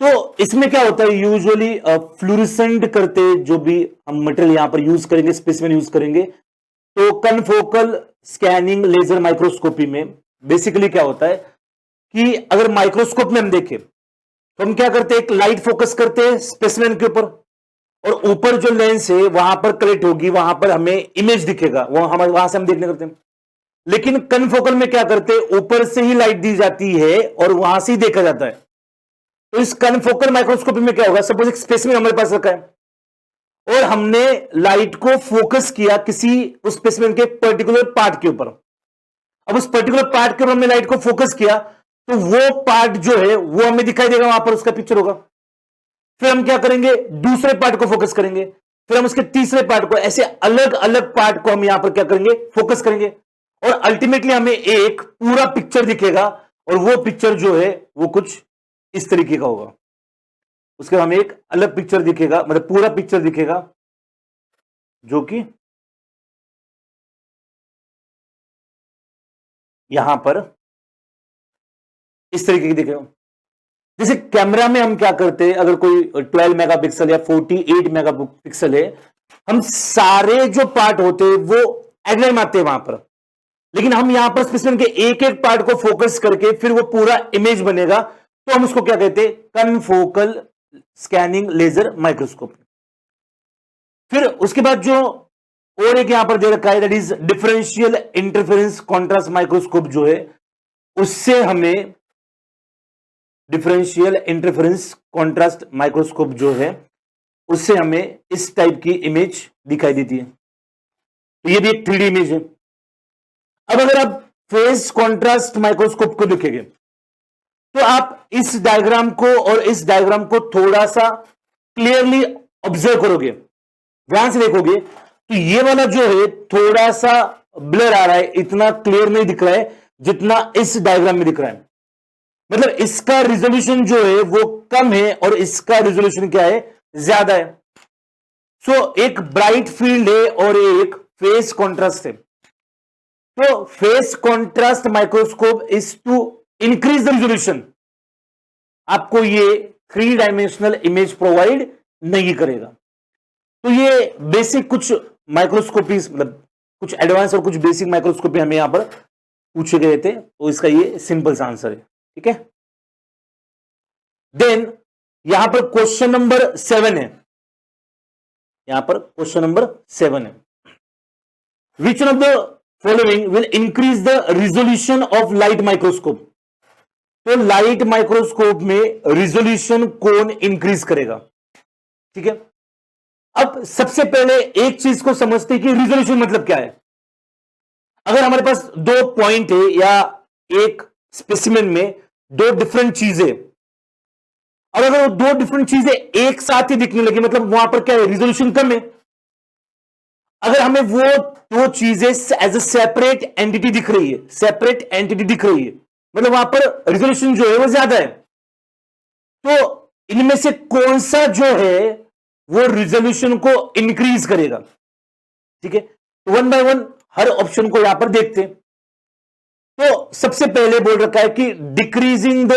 तो इसमें क्या होता है, यूजुअली फ्लूरिसेंट करते जो भी हम मटेरियल यहां पर यूज करेंगे, स्पेसिमेन यूज करेंगे, तो कनफोकल स्कैनिंग लेजर माइक्रोस्कोपी में बेसिकली क्या होता है कि अगर माइक्रोस्कोप में हम देखें तो हम क्या करते हैं, एक लाइट फोकस करते हैं स्पेसिमेन के ऊपर, और ऊपर जो लेंस है वहां पर कलेक्ट होगी, वहां पर हमें इमेज दिखेगा, वो हम वहां से हम देखने करते हैं। लेकिन कनफोकल में क्या करते हैं, ऊपर से ही लाइट दी जाती है और वहां से ही देखा जाता है। तो इस कनफोकल माइक्रोस्कोपी में क्या होगा, सपोज एक स्पेसिमेन हमारे पास रखा है और हमने लाइट को फोकस किया किसी उस स्पेसिमेन के पर्टिकुलर पार्ट के ऊपर। अब उस पर्टिकुलर पार्ट के ऊपर हमने लाइट को फोकस किया तो वो पार्ट जो है वो हमें दिखाई देगा, वहां पर उसका पिक्चर होगा। फिर हम क्या करेंगे, दूसरे पार्ट को फोकस करेंगे, फिर हम उसके तीसरे पार्ट को, ऐसे अलग अलग पार्ट को हम यहां पर क्या करेंगे, फोकस करेंगे, और अल्टीमेटली हमें एक पूरा पिक्चर दिखेगा, और वो पिक्चर जो है वो कुछ इस तरीके का होगा। उसके बाद हमें एक अलग पिक्चर दिखेगा, मतलब पूरा पिक्चर दिखेगा जो कि यहां पर इस तरीके की दिखेगा। जैसे कैमरा में हम क्या करते हैं, अगर कोई 12 मेगापिक्सल या 48 मेगापिक्सल है, हम सारे जो पार्ट होते हैं वो एग्लाइम आते हैं वहां पर, लेकिन हम यहां पर स्पेसिमेन के एक एक पार्ट को फोकस करके फिर वो पूरा इमेज बनेगा, तो हम उसको क्या कहते हैं, कनफोकल स्कैनिंग लेजर माइक्रोस्कोप। फिर उसके बाद जो और एक यहां पर दे रखा है, that is differential interference contrast microscope जो है, उससे हमें डिफरेंशियल इंटरफेरेंस कॉन्ट्रास्ट माइक्रोस्कोप जो है उससे हमें इस टाइप की इमेज दिखाई देती है। तो ये भी एक 3D इमेज है। अब अगर आप फेज कॉन्ट्रास्ट माइक्रोस्कोप को देखेंगे तो आप इस डायग्राम को और इस डायग्राम को थोड़ा सा क्लियरली ऑब्जर्व करोगे, ध्यान से देखोगे, तो ये वाला जो है थोड़ा सा ब्लर आ रहा है, इतना क्लियर नहीं दिख रहा है जितना इस डायग्राम में दिख रहा है। मतलब इसका रिजोल्यूशन जो है वो कम है और इसका रिजोल्यूशन क्या है, ज्यादा है। सो एक ब्राइट फील्ड है और एक फेस कॉन्ट्रास्ट है। तो phase contrast microscope is to increase the resolution, आपको ये 3 डायमेंशनल इमेज प्रोवाइड नहीं करेगा। तो ये बेसिक कुछ माइक्रोस्कोपी, मतलब कुछ एडवांस और कुछ बेसिक माइक्रोस्कोपी हमें यहां पर पूछे गए थे, तो इसका ये सिंपल सा आंसर है। ठीक है, देन यहां पर क्वेश्चन नंबर 7 है, यहां पर क्वेश्चन नंबर 7 है, which one of the following will increase the resolution of light microscope? तो लाइट माइक्रोस्कोप में रिजोल्यूशन कौन इंक्रीज करेगा? ठीक है, अब सबसे पहले एक चीज को समझते हैं कि रिजोल्यूशन मतलब क्या है। अगर हमारे पास दो पॉइंट है या एक स्पेसिमेन में दो डिफरेंट चीजें, और अगर वो दो डिफरेंट चीजें एक साथ ही दिखने लगी, मतलब वहां पर क्या है, रिजोल्यूशन कम है। अगर हमें वो दो चीजें एज ए सेपरेट एंटिटी दिख रही है, सेपरेट एंटिटी दिख रही है, मतलब वहां पर रिजोल्यूशन जो है वो ज्यादा है। तो इनमें से कौन सा जो है वो रिजोल्यूशन को इंक्रीज करेगा? ठीक है, तो one by one her option को यहां पर देखते हैं। तो सबसे पहले बोल रखा है कि decreasing the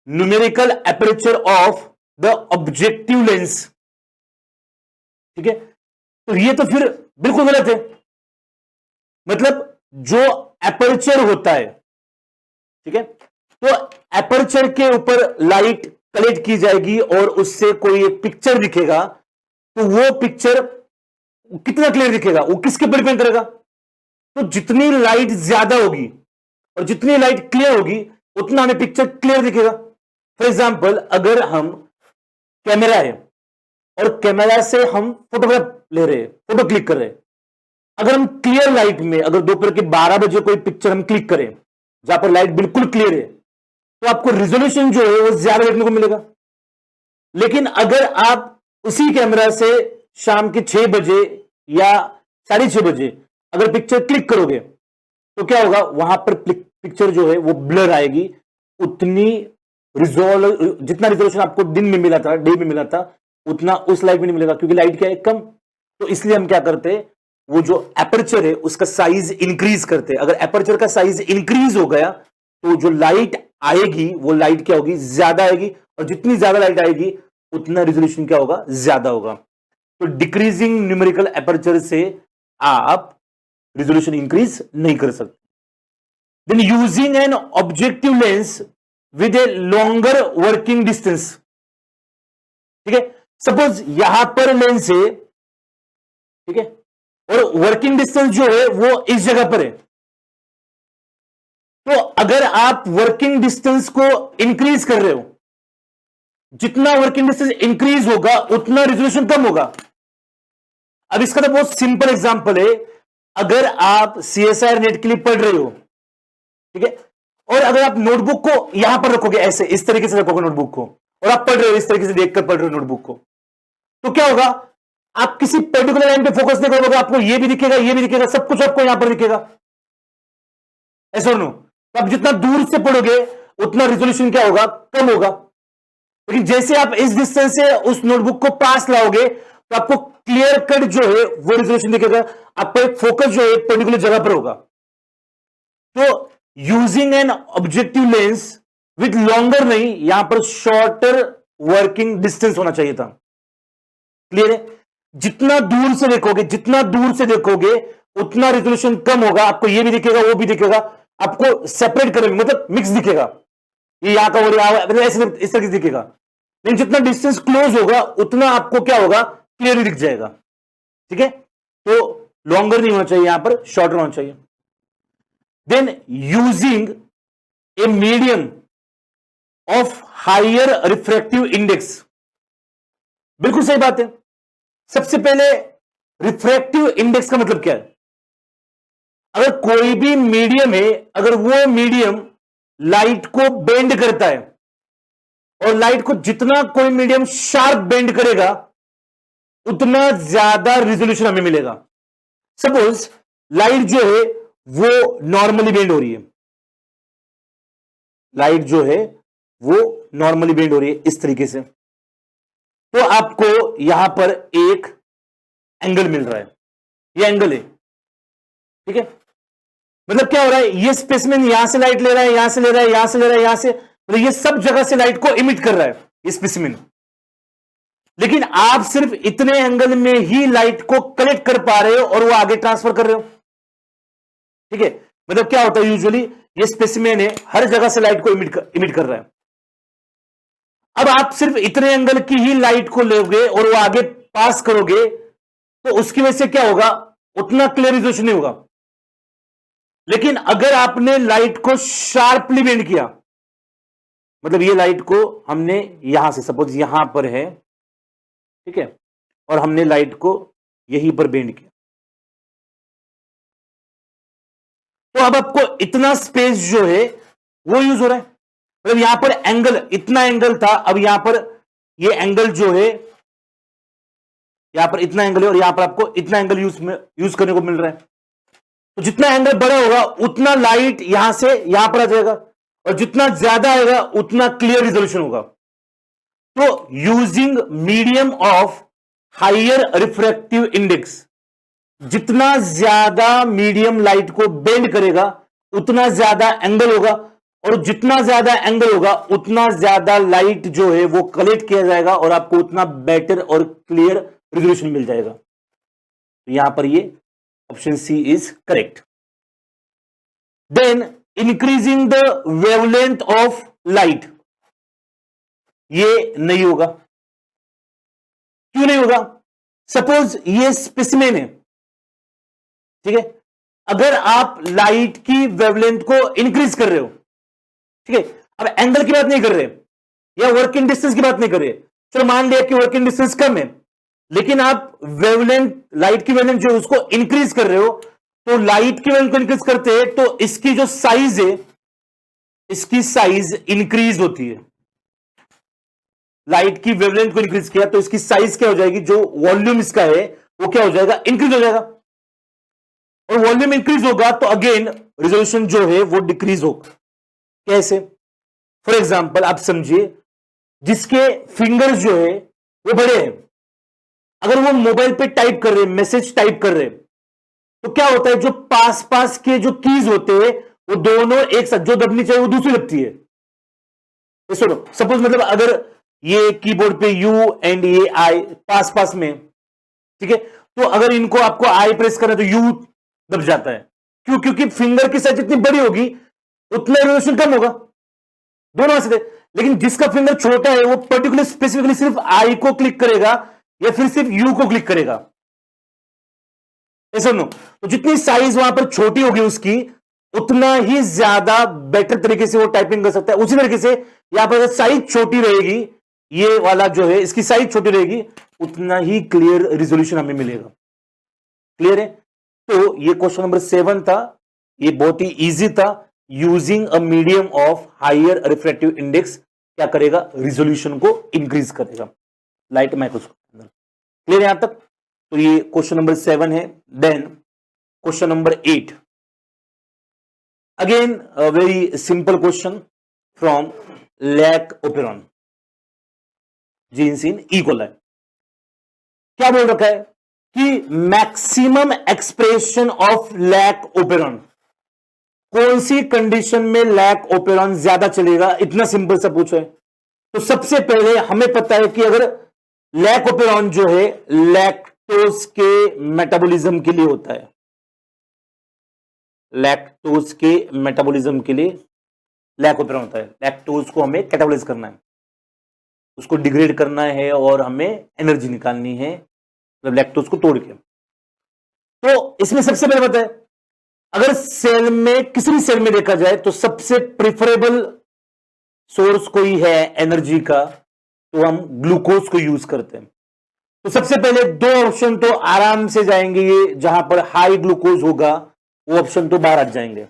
numerical aperture of the objective lens. ठीक है, तो ये तो फिर बिल्कुल गलत है। मतलब जो एपर्चर होता है, ठीक है, तो एपर्चर के ऊपर लाइट कलेक्ट की जाएगी और उससे कोई एक पिक्चर दिखेगा, तो वो पिक्चर कितना क्लियर दिखेगा, वो किसके ऊपर डिपेंड करेगा? तो जितनी लाइट ज्यादा होगी और जितनी लाइट क्लियर होगी उतना हमें पिक्चर क्लियर दिखेगा। फॉर एग्जाम्पल, अगर हम कैमरा है और कैमरा से हम फोटोग्राफ ले रहे हैं, फोटो क्लिक कर रहे हैं, अगर हम क्लियर लाइट में अगर दोपहर के 12 बजे कोई पिक्चर हम क्लिक करें जहां पर लाइट बिल्कुल क्लियर है, तो आपको रिजोल्यूशन जो है वो ज्यादा देखने को मिलेगा। लेकिन अगर आप उसी कैमरा से शाम के 6 बजे या 6:30 बजे अगर पिक्चर क्लिक करोगे तो क्या होगा, वहां पर पिक्चर जो है वो ब्लर आएगी। उतनी जितना रिजोल्यूशन आपको दिन में मिला था, डे में मिला था, उतना उस लाइट में नहीं मिलेगा, क्योंकि लाइट क्या है, कम। तो इसलिए हम क्या करते हैं, वो जो एपर्चर है उसका साइज इंक्रीज करते हैं। अगर एपर्चर का साइज इंक्रीज हो गया तो जो लाइट आएगी वो लाइट क्या होगी, ज्यादा आएगी, और जितनी ज्यादा लाइट आएगी उतना रिजोल्यूशन क्या होगा, ज्यादा होगा। तो डिक्रीजिंग न्यूमेरिकल एपर्चर से आप रिजोल्यूशन इंक्रीज नहीं कर सकते। Then using an objective lens with a longer working distance. ठीक है, सपोज यहां पर लेंस है, ठीक है, और वर्किंग डिस्टेंस जो है वो इस जगह पर है। तो अगर आप वर्किंग डिस्टेंस को इंक्रीज कर रहे हो, जितना वर्किंग डिस्टेंस इंक्रीज होगा उतना रिजोल्यूशन कम होगा। अब इसका तो बहुत सिंपल एग्जांपल है। अगर आप सीएसआईआर नेट के लिए पढ़ रहे हो, ठीक है, और अगर आप नोटबुक को यहां पर रखोगे, ऐसे इस तरीके से रखोगे नोटबुक को, और आप पढ़ रहे हो इस तरीके से देखकर पढ़ रहे हो नोटबुक को, तो क्या होगा, आप किसी पर्टिकुलर लाइन पे फोकस नहीं करोगे, आपको ये भी दिखेगा, ये भी दिखेगा, सब कुछ आपको यहां पर दिखेगा, ऐसा नो। तो आप जितना दूर से पढ़ोगे उतना रिजोल्यूशन क्या होगा, कम होगा। लेकिन जैसे आप इस डिस्टेंस से उस नोटबुक को पास लाओगे तो आपको क्लियर कट जो है वो रिजोल्यूशन दिखेगा। आपका एक फोकस जो है पर्टिकुलर जगह पर होगा। तो using an objective lens with longer नहीं, यहां पर शॉर्टर वर्किंग डिस्टेंस होना चाहिए था। क्लियर है? जितना दूर से देखोगे, जितना दूर से देखोगे उतना रिजोल्यूशन कम होगा। आपको ये भी दिखेगा, वो भी दिखेगा, आपको सेपरेट करेंगे, मतलब मिक्स दिखेगा, ये यहां का और यहां, ऐसे इस तरह से दिखेगा। लेकिन जितना डिस्टेंस क्लोज होगा उतना आपको क्या होगा, क्लियरली दिख जाएगा। ठीक है, तो लॉन्गर नहीं होना चाहिए, यहां पर शॉर्टर होना चाहिए। Then using a medium of higher refractive index. बिल्कुल सही बात है। सबसे पहले रिफ्रैक्टिव इंडेक्स का मतलब क्या है? अगर कोई भी मीडियम है, अगर वो मीडियम लाइट को बेंड करता है, और लाइट को जितना कोई मीडियम शार्प बेंड करेगा उतना ज्यादा रिजोल्यूशन हमें मिलेगा। सपोज लाइट जो है वो नॉर्मली बेंड हो रही है, लाइट जो है वो नॉर्मली बेंड हो रही है इस तरीके से, तो आपको यहां पर एक एंगल मिल रहा है, ये एंगल है। ठीक है, मतलब क्या हो रहा है, ये स्पेसिमेन यहां से लाइट ले रहा है, यहां से ले रहा है, यहां से ले रहा है, यहां से, मतलब ये सब जगह से लाइट को इमिट कर रहा है ये स्पेसिमेन। लेकिन आप सिर्फ इतने एंगल में ही लाइट को कलेक्ट कर पा रहे हो और वो आगे ट्रांसफर कर रहे हो। ठीक है, मतलब क्या होता है, यूजुअली ये स्पेसिमेन है, हर जगह से लाइट को इमिट कर रहा है। अब आप सिर्फ इतने एंगल की ही लाइट को लोगे और वो आगे पास करोगे, तो उसकी वजह से क्या होगा, उतना क्लियर रिजोल्यूशन नहीं होगा। लेकिन अगर आपने लाइट को शार्पली बेंड किया, मतलब ये लाइट को हमने यहां से सपोज यहां पर है, ठीक है, और हमने लाइट को यहीं पर बेंड किया, तो अब आपको इतना स्पेस जो है वो यूज हो रहा है। मतलब यहां पर एंगल, इतना एंगल था, अब यहां पर ये एंगल जो है, यहां पर इतना एंगल है और यहां पर आपको इतना एंगल यूज करने को मिल रहा है। तो जितना एंगल बड़ा होगा उतना लाइट यहां से यहां पर आ जाएगा, और जितना ज्यादा आएगा उतना क्लियर रिजोल्यूशन होगा। तो using medium of higher refractive index, जितना ज्यादा मीडियम लाइट को बेंड करेगा उतना ज्यादा एंगल होगा, और जितना ज्यादा एंगल होगा उतना ज्यादा लाइट जो है वो कलेक्ट किया जाएगा और आपको उतना बेटर और क्लियर रिजोल्यूशन मिल जाएगा। तो यहां पर ये option C is correct. Then increasing the wavelength of light, ये नहीं होगा। क्यों नहीं होगा? सपोज ये स्पेसिमेन है, ठीक है, अगर आप लाइट की वेवलेंथ को इंक्रीज कर रहे हो, ठीक है, अब एंगल की बात नहीं कर रहे या वर्किंग डिस्टेंस की बात नहीं कर रहे, चलो मान लिया कि वर्किंग डिस्टेंस कम है, लेकिन आप वेवलेंथ, लाइट की वेवलेंथ जो उसको इंक्रीज कर रहे हो, तो लाइट की वेवलेंथ को इंक्रीज करते हैं तो इसकी जो साइज है, इसकी साइज इंक्रीज होती है। लाइट की वेवलेंथ को इंक्रीज किया तो इसकी साइज क्या हो जाएगी, जो वॉल्यूम इसका है वो क्या हो जाएगा, इंक्रीज हो जाएगा। और वॉल्यूम इंक्रीज होगा तो अगेन रिजोल्यूशन जो है वो डिक्रीज होगा। कैसे? फॉर एग्जांपल आप समझिए, जिसके फिंगर्स जो है वो बड़े हैं, अगर वो मोबाइल पे टाइप कर रहे हैं, मैसेज टाइप कर रहे हैं, तो क्या होता है, जो पास पास के जो कीज होते हैं वो दोनों एक साथ, जो दबनी चाहिए वो दूसरी दबती है। सुनो, सपोज मतलब अगर ये कीबोर्ड पे यू एंड ये आई पास पास में, ठीक है, तो अगर इनको आपको आई प्रेस करना तो यू दब जाता है। क्यों? क्योंकि फिंगर की साइज जितनी बड़ी होगी उतना रिजोल्यूशन कम होगा, दोनों वैसे थे। लेकिन जिसका फिंगर छोटा है वो पर्टिकुलर स्पेसिफिकली सिर्फ आई को क्लिक करेगा या फिर सिर्फ यू को क्लिक करेगा, ऐसा नो। तो जितनी साइज वहां पर छोटी होगी उसकी, उतना ही ज्यादा बेटर तरीके से वो टाइपिंग कर सकता है। उसी तरीके से यहां पर साइज छोटी रहेगी, ये वाला जो है इसकी साइज छोटी रहेगी, उतना ही क्लियर रिजोल्यूशन हमें मिलेगा। क्लियर है? तो ये क्वेश्चन नंबर 7 था, ये बहुत ही इजी था। Using a medium of higher refractive index क्या करेगा, रिजोल्यूशन को इंक्रीज करेगा लाइट माइक्रोस्कोप। क्लियर है यहां तक? तो ये क्वेश्चन नंबर 7 है। Then question number 8, again a very simple question from lac operon genes in E coli. क्या बोल रखा है कि maximum expression of lac operon, कौन सी कंडीशन में लैक ओपेरॉन ज्यादा चलेगा, इतना सिंपल सा पूछा है। तो सबसे पहले हमें पता है कि अगर लैक ओपेरॉन जो है लैक्टोज के मेटाबॉलिज्म के लिए होता है, लैक्टोज के मेटाबॉलिज्म के लिए लैक ओपेरॉन होता है। लैक्टोज को हमें कैटाबोलाइज करना है, उसको डिग्रेड करना है और हमें एनर्जी निकालनी है, मतलब लैक्टोज को तोड़ के। तो इसमें सबसे पहले पता है, अगर सेल में, किसी भी सेल में देखा जाए तो सबसे प्रिफरेबल सोर्स कोई है एनर्जी का, तो हम ग्लूकोज को यूज करते हैं। तो सबसे पहले दो ऑप्शन तो आराम से जाएंगे, ये जहां पर हाई ग्लूकोज होगा वो ऑप्शन तो बाहर हट जाएंगे,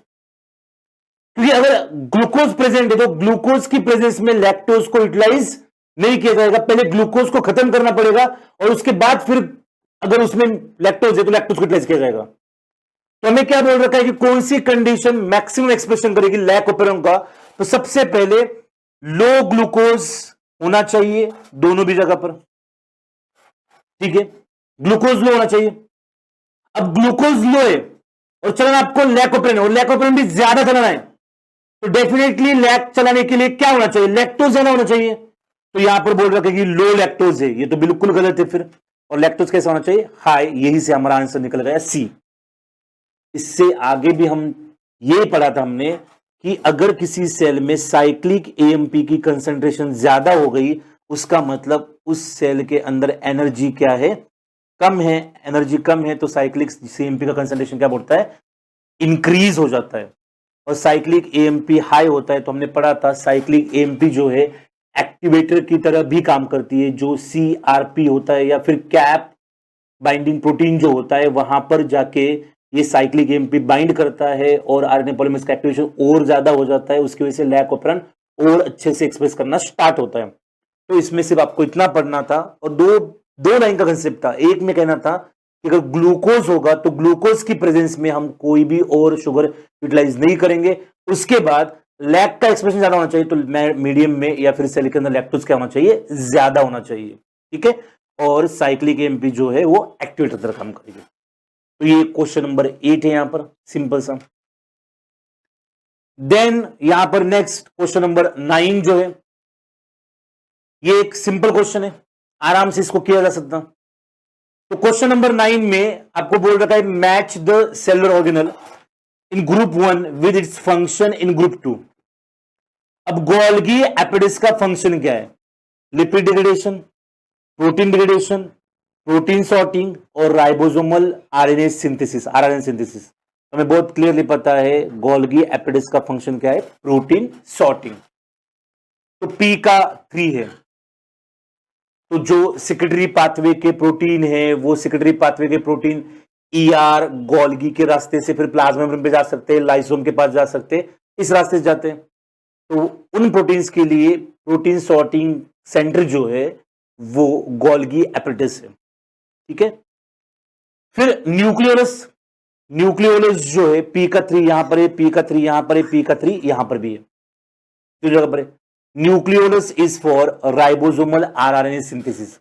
क्योंकि अगर ग्लूकोज प्रेजेंट है तो ग्लूकोज की प्रेजेंस में लैक्टोज को यूटिलाइज नहीं किया जाएगा। पहले ग्लूकोज को खत्म करना पड़ेगा और उसके बाद फिर अगर उसमें लैक्टोज है तो लैक्टोज को यूटिलाइज किया जाएगा। तो हमें क्या बोल रखा है कि कौन सी कंडीशन मैक्सिमम एक्सप्रेशन करेगी लैक ओपेरॉन का, तो सबसे पहले लो ग्लूकोज होना चाहिए दोनों भी जगह पर, ठीक है, ग्लूकोज लो होना चाहिए। अब ग्लूकोज लो है और चलाना आपको लैक ओपेरॉन है, और लैक ओपेरॉन भी ज्यादा चलाना है, तो डेफिनेटली लैक चलाने के लिए क्या होना चाहिए, लैक्टोज ज्यादा होना चाहिए। तो यहां पर बोल रखा है कि लो लैक्टोज है, ये तो बिल्कुल गलत है फिर। और लैक्टोज कैसा होना चाहिए, हाई, यही से हमारा आंसर निकल गया सी। इससे आगे भी हम ये पढ़ा था हमने कि अगर किसी सेल में साइक्लिक एएमपी की कंसंट्रेशन ज्यादा हो गई, उसका मतलब उस सेल के अंदर एनर्जी क्या है, कम है। एनर्जी कम है तो साइक्लिक सीएमपी का कंसंट्रेशन क्या बढ़ता है, इंक्रीज हो जाता है और साइक्लिक एएमपी हाई होता है। तो हमने पढ़ा था साइक्लिक एएमपी जो है एक्टिवेटर की तरह भी काम करती है, जो सीआरपी होता है या फिर कैप बाइंडिंग प्रोटीन जो होता है वहां पर जाके ये साइक्लिक एएमपी बाइंड करता है और आरएनए पॉलीमरेज का एक्टिवेशन और ज्यादा हो जाता है, उसकी वजह से लैक ऑपरेंट और अच्छे से एक्सप्रेस करना स्टार्ट होता है। तो इसमें सिर्फ आपको इतना पढ़ना था और दो लाइन का कंसेप्ट था। एक में कहना था कि अगर ग्लूकोज होगा तो ग्लूकोज की प्रेजेंस में हम कोई भी और शुगर यूटिलाइज नहीं करेंगे। उसके बाद लैक का एक्सप्रेशन ज्यादा होना चाहिए, तो मीडियम में या फिर सेल के अंदर लैक्टोज क्या होना चाहिए, ज्यादा होना चाहिए। ठीक है, और साइक्लिक एएमपी जो है वो एक्टिवेटर तरह काम करेगी। तो ये क्वेश्चन नंबर 8 है यहां पर, सिंपल सा। देन यहां पर नेक्स्ट क्वेश्चन नंबर 9 जो है, ये एक सिंपल क्वेश्चन है, आराम से इसको किया जा सकता। तो क्वेश्चन नंबर 9 में आपको बोल रखा है match the cellular organelle in group 1 with its function in group 2। अब गोल्गी एपिडिस का फंक्शन क्या है? Lipid degradation, protein degradation, protein sorting और ribosomal RNA synthesis, RNA synthesis. हमें बहुत क्लियरली पता है गोल्गी एपिडिस का फंक्शन क्या है, प्रोटीन सॉर्टिंग। तो पी का 3 है, तो जो सेक्रेटरी पाथवे के प्रोटीन है वो सेक्रेटरी पाथवे के प्रोटीन ईआर गोल्गी के रास्ते से फिर प्लाज्मा मेम्ब्रेन पे जा सकते हैं, लाइसोम के पास जा सकते हैं, इस रास्ते से जाते हैं। तो उन प्रोटीन्स के लिए प्रोटीन सॉर्टिंग सेंटर जो है वो गोल्गी एपिडिस है। ठीक है, फिर न्यूक्लियोलस, न्यूक्लियोलस जो है पी का 3 यहां पर है, पी का 3 यहां पर है, पी का 3 यहां पर भी है, जो जगह पर है। Nucleolus is for ribosomal rRNA synthesis.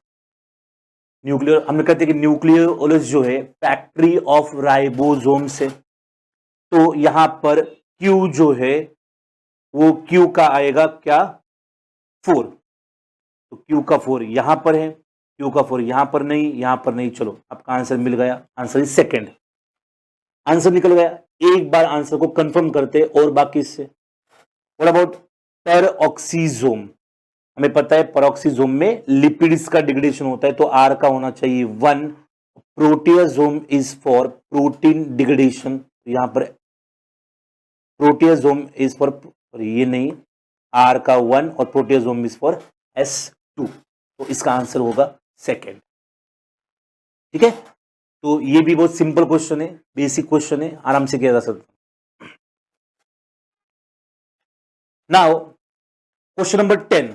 Nuclear हमने कहते हैं कि न्यूक्लियोलस जो है फैक्ट्री ऑफ राइबोसोम से, तो यहां पर क्यू जो है वो क्यू का आएगा क्या, 4। तो क्यू का 4 यहां पर है, क्यू का 4 यहां पर नहीं, यहां पर नहीं। चलो आपका आंसर मिल गया, आंसर इज सेकंड, आंसर निकल गया। एक बार आंसर को कंफर्म करते और बाकी इससे व्हाट अबाउट पेरोक्सीसोम। हमें पता है पेरोक्सीसोम में लिपिड्स का डिग्रेडेशन होता है, तो आर का होना चाहिए 1। प्रोटियासोम इज फॉर प्रोटीन डिग्रेडेशन, यहां पर प्रोटियासोम इज फॉर, ये नहीं, आर का 1 और प्रोटियासोम इज फॉर S2, तो इसका आंसर होगा सेकेंड। ठीक है, तो ये भी बहुत सिंपल क्वेश्चन है, बेसिक क्वेश्चन है, आराम से किया जा सकता। नाउ क्वेश्चन नंबर 10,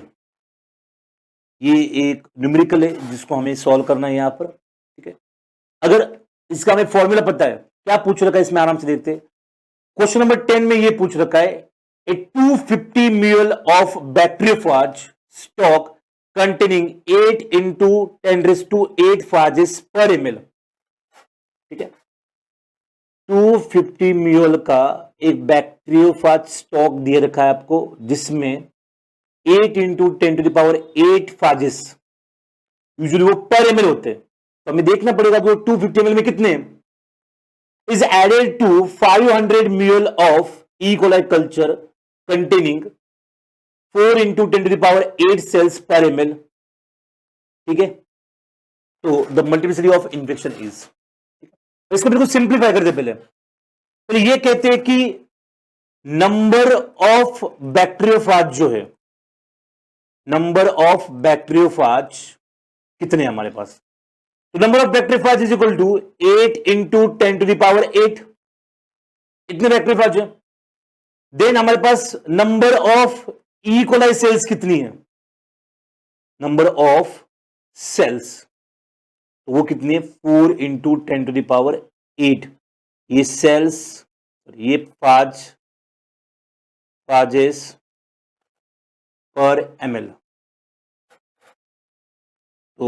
ये एक न्यूमेरिकल है जिसको हमें सॉल्व करना है यहां पर। ठीक है, अगर इसका हमें फॉर्मूला पता है, क्या पूछ रखा है इसमें आराम से देखते हैं। क्वेश्चन नंबर 10 में ये पूछ रखा है ए 250 ml of bacteriophage stock containing 8 into 10⁸ फाजेस पर ml। ठीक है, 250 ml का एक बैक्टीरियोफाज स्टॉक दिए रखा है आपको, जिसमें 8 into 10⁸ फाजेस, यूजुअली वो पर ml होते हैं। तो हमें देखना पड़ेगा कि 250 ml में कितने is added to 500 ml of E coli culture containing 4 into 10⁸ cells per ml। ठीक है, तो the multiplicity of infection is, इसको बिल्कुल सिंप्लीफाई करते पहले ये कहते हैं कि नंबर ऑफ बैक्टीरियोफाज जो है, नंबर ऑफ बैक्टीरियोफाज कितने हमारे पास, तो number of bacteriophage is equal to 8 into 10⁸। इतने बैक्टीरियोफाज है। देन हमारे पास number of E coli cells कितनी है, नंबर ऑफ सेल्स, वो कितनी है, 4 into 10⁸। ये सेल्स, ये फाजेस पर ml, तो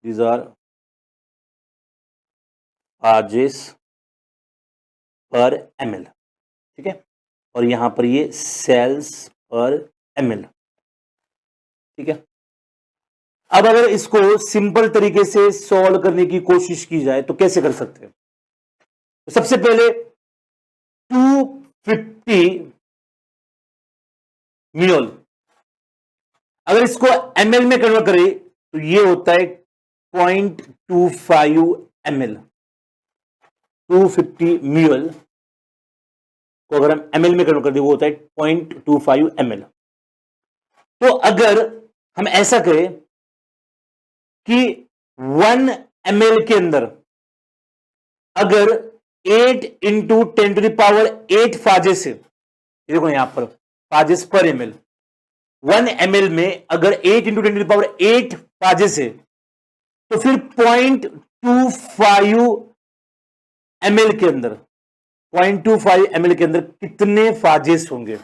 these are फाजेस पर ml। ठीक है, और यहां पर ये सेल्स पर ml। ठीक है, अब अगर इसको सिंपल तरीके से सॉल्व करने की कोशिश की जाए तो कैसे कर सकते हैं। तो सबसे पहले 250 ml, अगर इसको ml में कन्वर्ट करें तो ये होता है 0.25 ml। 250 ml को अगर हम ml में कन्वर्ट कर दें वो होता है 0.25 ml। तो अगर हम ऐसा करें कि 1 ml के अंदर अगर 8 इंटू 10⁸ फाजेस है, देखो यहां पर फाजेस पर ml, 1 ml में अगर 8 इंटू 10⁸ फाजेस है तो फिर 0.25 ml के अंदर 0.25 ml के अंदर कितने फाजेस होंगे?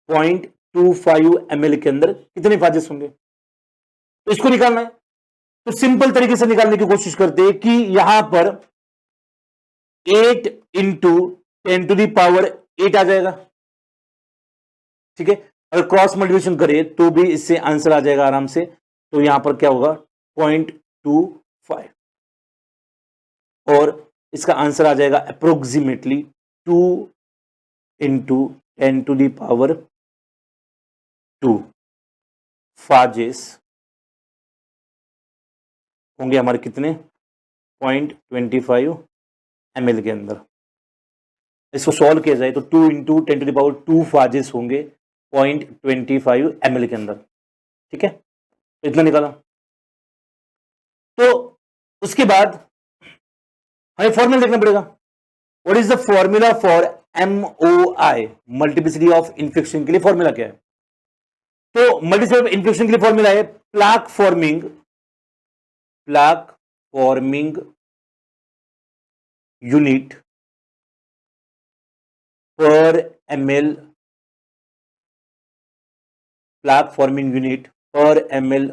0.25 ml के अंदर कितने फाजेस होंगे, तो इसको निकालना है। तो सिंपल तरीके से निकालने की कोशिश करते हैं कि यहां पर 8 इंटू 10⁸ आ जाएगा, ठीक है। अगर क्रॉस मल्टीप्लिकेशन करें तो भी इससे आंसर आ जाएगा आराम से। तो यहां पर क्या होगा 0.25 और इसका आंसर आ जाएगा अप्रोक्सीमेटली 2 इंटू 10⁻² फाजेस होंगे हमारे कितने 0.25 ml के अंदर। इसको सॉल्व किया जाए तो 2 इंटू 10⁻² फाजेस होंगे 0.25 ml के अंदर, ठीक है। तो इतना निकाला। तो उसके बाद हमें फॉर्मूला देखना पड़ेगा। What is the formula for MOI, multiplicity of infection के लिए फॉर्मूला क्या है? तो मल्टीप्लिसिटी ऑफ इन्फेक्शन के लिए फॉर्मूला है plaque forming unit per ml, plaque forming unit per ml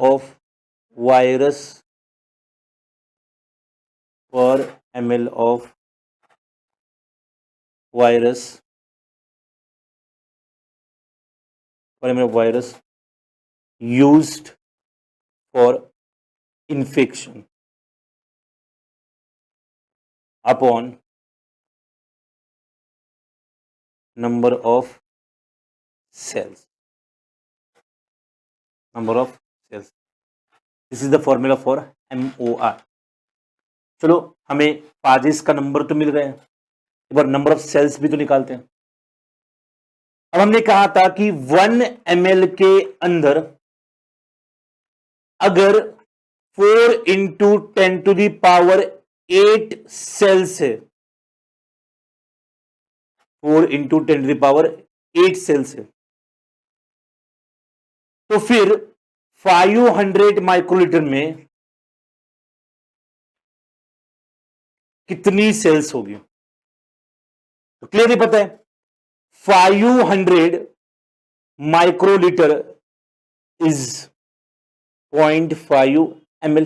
of virus per ml of virus used for infection upon number of cells. This is the formula for MOI. चलो हमें फाजेस का नंबर तो मिल गया, एक बार नंबर ऑफ सेल्स भी तो निकालते हैं। अब हमने कहा था कि 1 ml के अंदर अगर 4 इंटू 10⁸ सेल्स है, 4 इंटू 10⁸ सेल्स है, तो फिर 500 माइक्रोलीटर में कितनी सेल्स होगी? तो क्लियरली पता है 500 माइक्रोलीटर इज 0.5 ml।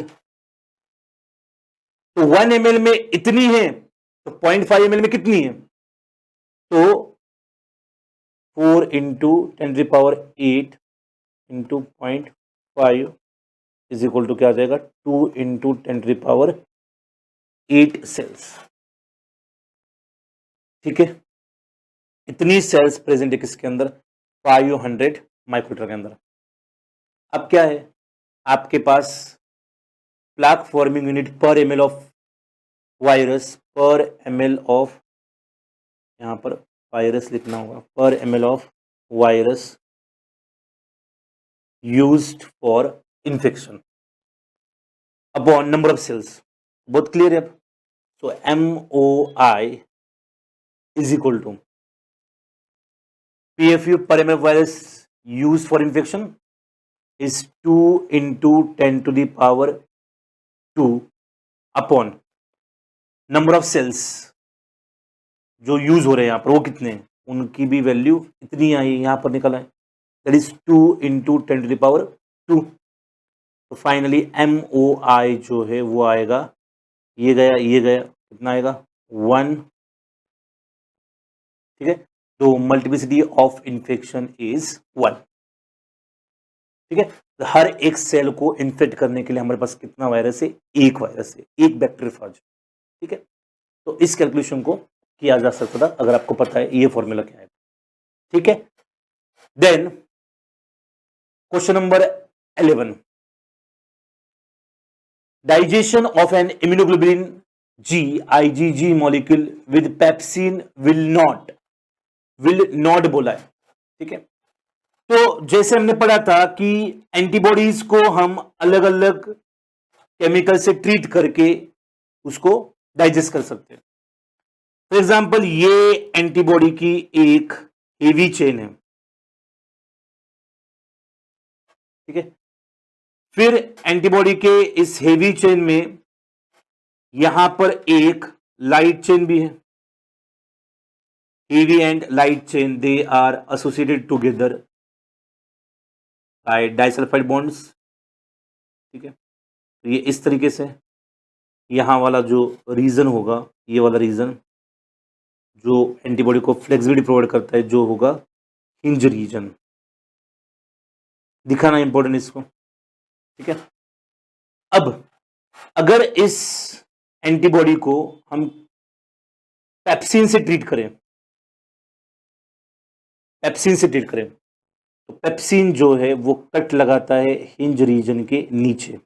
तो 1 ml में इतनी है तो 0.5 ml में कितनी है? तो 4 into 10⁸ into 0.5 is equal to क्या आ जाएगा 2 इंटू 10⁸ सेल्स, ठीक है। इतनी सेल्स प्रेजेंट है किसके अंदर 500 माइक्रोलीटर के अंदर। अब क्या है आपके पास plaque forming unit per ml of virus per ml of, यहां पर वायरस लिखना होगा, per ml of virus used for infection upon number of cells. बहुत क्लियर है। So MOI is equal to PFU per ml of virus used for infection is 2 into 10⁻² upon number of cells जो यूज हो रहे हैं यहां पर वो कितने हैं, उनकी भी वैल्यू इतनी आई यहां पर निकला है, दैट इज 2 इंटू 10⁻²। तो फाइनली MOI जो है वो आएगा, ये गया कितना आएगा 1, ठीक है। तो मल्टीप्लिसिटी ऑफ इन्फेक्शन इज 1, ठीक है। तो हर एक सेल को इन्फेक्ट करने के लिए हमारे पास कितना वायरस है, एक वायरस है, एक बैक्टीरियोफाज, ठीक है। तो इस कैलकुलेशन को किया जा सकता था अगर आपको पता है ये फॉर्मूला क्या है, ठीक है। Then question number 11, digestion of an immunoglobulin G, IgG molecule with pepsin will not बोला है, ठीक है। तो जैसे हमने पढ़ा था कि एंटीबॉडीज को हम अलग अलग केमिकल से ट्रीट करके उसको डाइजेस्ट कर सकते हैं। फॉर एग्जाम्पल ये एंटीबॉडी की एक हेवी चेन है, ठीक है। फिर एंटीबॉडी के इस हेवी चेन में यहां पर एक लाइट चेन भी है। Heavy and light chain they are associated together by disulphide bonds, ठीक है। तो ये इस तरीके से यहां वाला जो रीजन होगा, ये वाला रीजन जो एंटीबॉडी को फ्लेक्सिबिलिटी प्रोवाइड करता है, जो होगा हिंज रीजन। दिखाना इंपॉर्टेंट इसको, ठीक है। अब अगर इस एंटीबॉडी को हम पेप्सिन से ट्रीट करें, तो पेप्सिन जो है वो कट लगाता है हिंज रीजन के नीचे,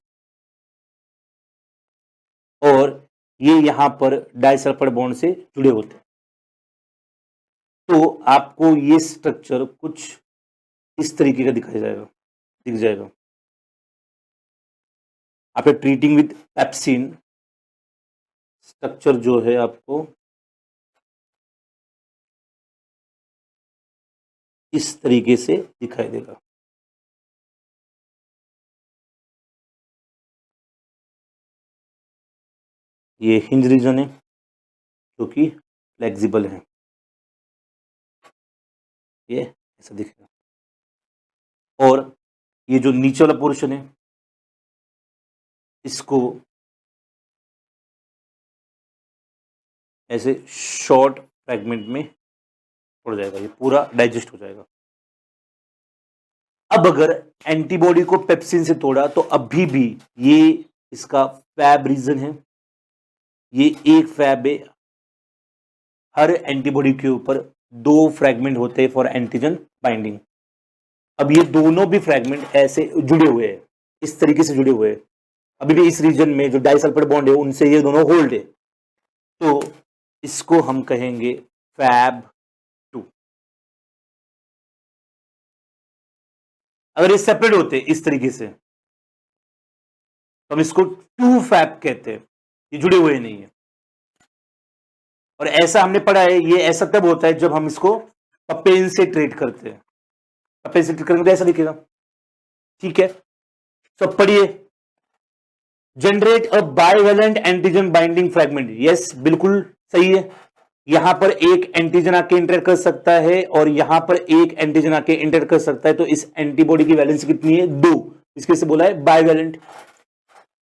और ये यहां पर डाइसल्फाइड बॉन्ड से जुड़े होते हैं। तो आपको ये स्ट्रक्चर कुछ इस तरीके का दिख जाएगा। After treating with pepsin, structure जो है आपको इस तरीके से दिखाई देगा। ये हिंज रीजन है जो कि फ्लेक्सिबल है, ये ऐसा दिखेगा। और ये जो नीचे वाला पोर्शन है, इसको ऐसे शॉर्ट फ्रैगमेंट में तोड़ जाएगा, ये पूरा डाइजेस्ट हो जाएगा। अब अगर एंटीबॉडी को पेप्सिन से तोड़ा तो अभी भी ये इसका फैब रीजन है, ये एक फैब है। हर एंटीबॉडी के ऊपर 2 फ्रैगमेंट होते हैं फॉर एंटीजन बाइंडिंग। अब ये दोनों भी फ्रैगमेंट ऐसे जुड़े हुए हैं, इस तरीके से जुड़े हुए हैं। अभी भी इस रीजन में जो डाइसल्फाइड बॉन्ड है उनसे ये दोनों होल्ड है, तो इसको हम कहेंगे फैब 2। अगर ये सेपरेट होते इस तरीके से तो हम इसको 2 फैब कहते हैं, ये जुड़े हुए नहीं है। और ऐसा हमने पढ़ा है, ये ऐसा तब होता है जब हम इसको पपेन से ट्रीट करते हैं। पपेन से ट्रीट करेंगे तो ऐसा दिखेगा, ठीक है। तो पढ़िए, generate a bivalent antigen binding fragment. Yes, बिल्कुल सही है। यहां पर एक एंटीजन आके इंटर कर सकता है और यहां पर एक एंटीजन आके इंटर कर सकता है, तो इस एंटीबॉडी की वैलेंसी कितनी है? 2। इसके से बोला है bivalent.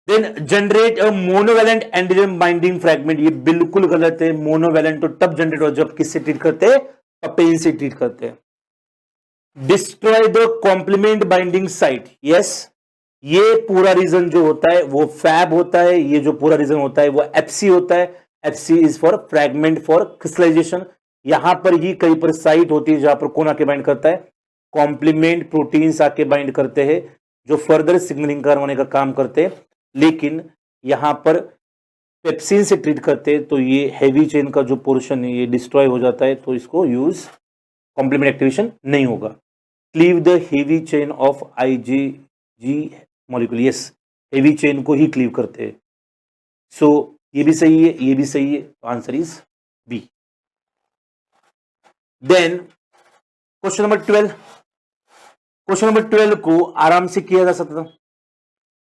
Then generate a monovalent antigen binding fragment. ये बिल्कुल गलत है। मोनोवेलेंट तो तब जनरेट हो जब किससे ट्रीट करते हैं? पपेन से ट्रीट करते हैं। Destroy the complement binding site. Yes, ये पूरा रीजन जो होता है वो फैब होता है, ये जो पूरा रीजन होता है वो एफसी होता है। Fc is for fragment for crystallization. यहां पर ही कई पर साइट होती है जहां पर कौन आके बाइंड करता है? कॉम्प्लीमेंट प्रोटीन्स आके बाइंड करते हैं जो फर्दर सिग्नलिंग करवाने का काम करते हैं। लेकिन यहां पर पेप्सिन से ट्रीट करते हैं तो ये हैवी चेन का जो पोर्शन है ये डिस्ट्रॉय हो जाता है, तो इसको यूज कॉम्प्लीमेंट एक्टिवेशन नहीं होगा। Cleave the heavy chain of IgG molecule. Yes, heavy chain को ही क्लीव करते हैं। सो ये भी सही है, ये भी सही है, तो answer is B. Then question number 12। Question number 12 को आराम से किया जा सकता था।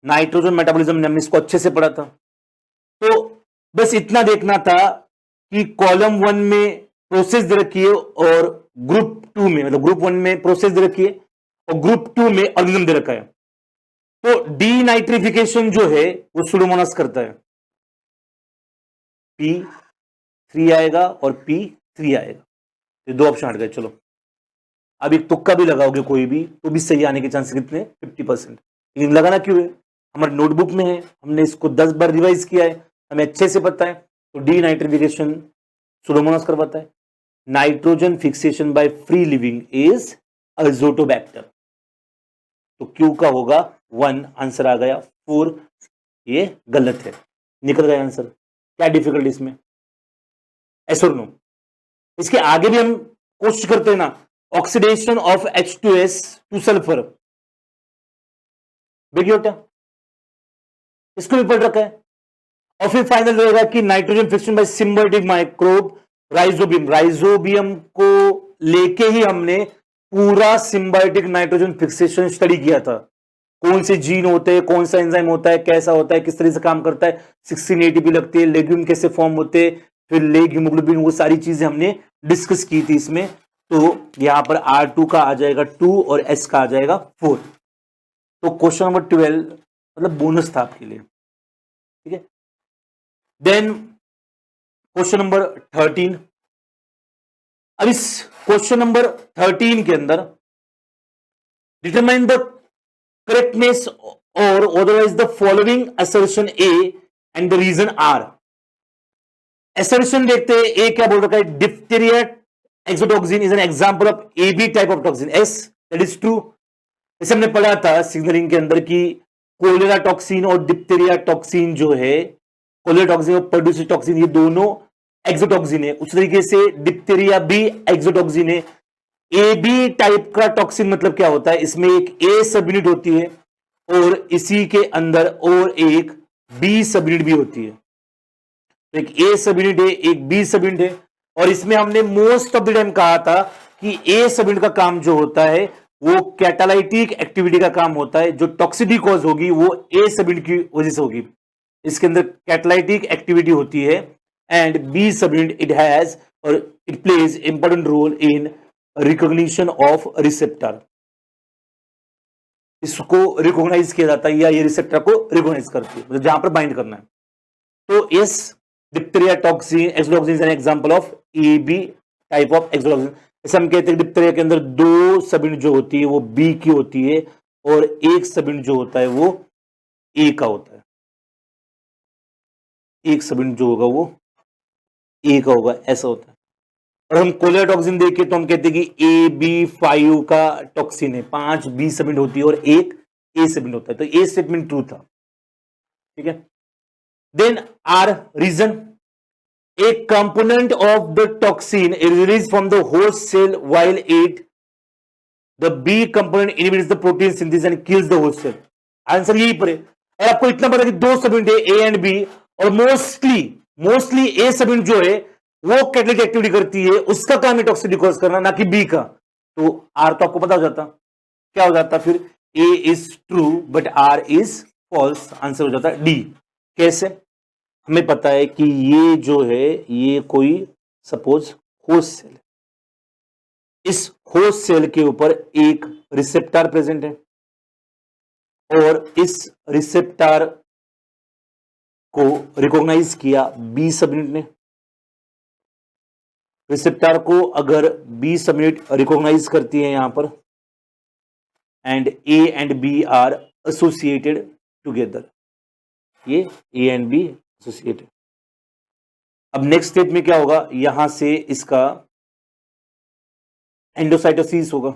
नाइट्रोजन मेटाबॉलिज्म हमने इसको अच्छे से पढ़ा था, तो बस इतना देखना था कि कॉलम 1 में प्रोसेस दे रखी है और ग्रुप 2 में, मतलब ग्रुप 1 में प्रोसेस दे रखी है और ग्रुप 2 में ऑर्गेनिज्म दे रखा है। तो डीनाइट्रिफिकेशन जो है वो सुडोमोनास करता है। P3 आएगा और P3 आएगा, ये 2 ऑप्शन हट गए। चलो अब एक तुक्का भी लगाओगे कोई भी तो भी सही आने के चांसेस कितने? 50%। लेकिन लगाना क्यों है? हमारे नोटबुक में है, हमने इसको 10 बार रिवाइज किया है, हमें अच्छे से पता है। तो डीनाइट्रिफिकेशन सुडोमोनास करवाता है। Nitrogen fixation by free living is Azotobacter. तो क्यू का होगा 1, आंसर आ गया 4। ये गलत है, निकल गया आंसर। क्या डिफिकल्ट इसमें? यस और नो? इसके आगे भी हम कोशिश करते हैं ना, oxidation of H2S two sulphur, देखिए होता है, इसको भी पढ़ रखा है। और फिर फाइनल रहेगा कि nitrogen fixation by symbiotic microbe rhizobium, rhizobium को लेके ही हमने पूरा सिम्बायोटिक नाइट्रोजन फिक्सेशन स्टडी किया था। कौन से जीन होते हैं, कौन सा एंजाइम होता है, कैसा होता है, किस तरह से काम करता है, 16 एटीपी लगती है, लेग्यूम कैसे फॉर्म होते हैं, फिर लेग हीमोग्लोबिन, वो सारी चीजें हमने डिस्कस की थी इसमें। तो यहां पर R2 का आ जाएगा 2 और S का आ जाएगा 4। तो क्वेश्चन नंबर 12 मतलब बोनस था आपके लिए, ठीक है। Then question number 13। अब इस क्वेश्चन नंबर 13 के अंदर डिटरमाइन द करेक्टनेस और otherwise the following assertion A and the reason R। assertion देखते हैं, A क्या बोल रखा है, diphtheria exotoxin is an example of AB type of toxin, S that is true. जैसे हमने पढ़ा था सिग्नलिंग के अंदर की कोलेरा टॉक्सिन और डिप्थीरिया टॉक्सिन जो है, कोलेरा टॉक्सिन और पर्ड्यूसिस टॉक्सिन ये दोनों एक्सोटॉक्सिन है, उस तरीके से डिप्थीरिया भी एक्सोटॉक्सिन है। ए बी टाइप का टॉक्सिन मतलब क्या होता है, इसमें एक ए सब यूनिट होती है और इसी के अंदर और एक बी सब यूनिट भी होती है। तो एक ए सब यूनिट है, एक बी सब यूनिट है, और इसमें हमने मोस्ट ऑफ द टाइम कहा था कि ए सब यूनिट का काम जो होता है वो कैटालाइटिक एक्टिविटी का काम होता है, जो टॉक्सिसिटी कॉज होगी वो ए सब यूनिट की वजह से होगी। इसके अंदर कैटालाइटिक एक्टिविटी होती है and B subunit it has और it plays important role in recognition of receptor. इसको रिकॉग्नाइज किया जाता है या ये रिसेप्टर को रिकॉग्नाइज करती है, मतलब जहां पर बाइंड करना है। तो yes, diphtheria toxin exotoxin is an example of AB type of exotoxin. जैसे हम कहते हैं डिप्थीरिया के अंदर 2 सब यूनिट जो होती है वो बी की होती है और एक सब यूनिट जो होता है वो ए का होता है, एक सब यूनिट जो होगा वो ए का होगा, ऐसा होता है। और हम कोलेरा टॉक्सिन देखें तो हम कहते हैं कि AB5 का टॉक्सिन है, 5 बी सब यूनिट होती है और एक ए सब यूनिट होता है। तो ए स्टेटमेंट ट्रू था, ठीक है। Then R reason, a component of the toxin is released from the host cell while it the B component inhibits the protein synthesis and kills the host cell। Answer यही पर है। और आपको इतना पता कि 2 सब यूनिट है ए एंड बी, और मोस्टली ए सब यूनिट जो है वो कैटालिटिक एक्टिविटी करती है, उसका काम है टॉक्सिसिटी कॉज करना, ना कि बी का। तो आर तो आपको पता हो जाता, क्या हो जाता फिर, A is true but R is false, answer हो जाता डी। कैसे? हमें पता है कि ये जो है ये कोई सपोज होस्ट सेल है, इस होस्ट सेल के ऊपर एक रिसेप्टर प्रेजेंट है और इस रिसेप्टर को रिकॉग्नाइज किया बी सब यूनिट ने। रिसेप्टर को अगर बी सब यूनिट रिकॉग्नाइज करती है यहां पर, and A and B are associated together, ये ए एंड बी एसोसिएटेड। अब नेक्स्ट स्टेप में क्या होगा, यहां से इसका एंडोसाइटोसिस होगा।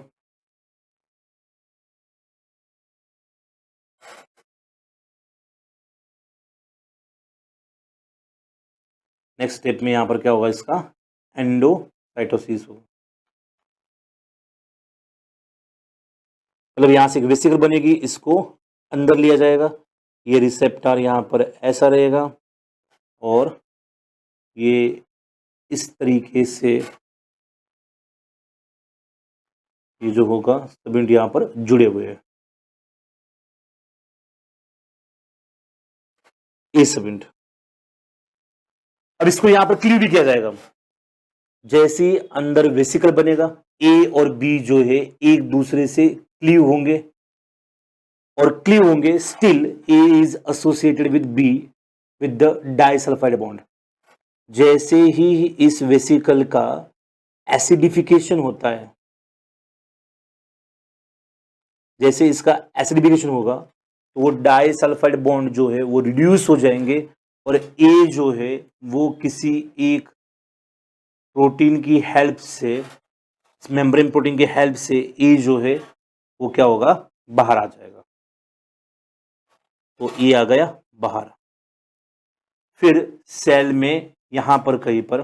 नेक्स्ट स्टेप में यहां पर क्या होगा, इसका एंडोसाइटोसिस होगा। मतलब यहां से एक वेसिकल बनेगी, इसको अंदर लिया जाएगा, ये रिसेप्टर यहां पर ऐसा रहेगा और ये इस तरीके से ये जो होगा सब यूनिट यहां पर जुड़े हुए हैं, ए सब यूनिट। अब इसको यहां पर क्लीव भी किया जाएगा। जैसे ही अंदर वेसिकल बनेगा, ए और बी जो है एक दूसरे से क्लीव होंगे, और क्लीव होंगे still a is associated with be with the disulphide bond. जैसे ही इस वेसिकल का एसिडिफिकेशन होता है, जैसे इसका एसिडिफिकेशन होगा तो वो डाइसल्फाइड बॉन्ड जो है वो रिड्यूस हो जाएंगे, और ए जो है वो किसी एक प्रोटीन की हेल्प से, मेम्ब्रेन प्रोटीन की हेल्प से ए जो है वो क्या होगा, बाहर आ जाएगा। तो ए आ गया बाहर। फिर सेल में यहां पर कहीं पर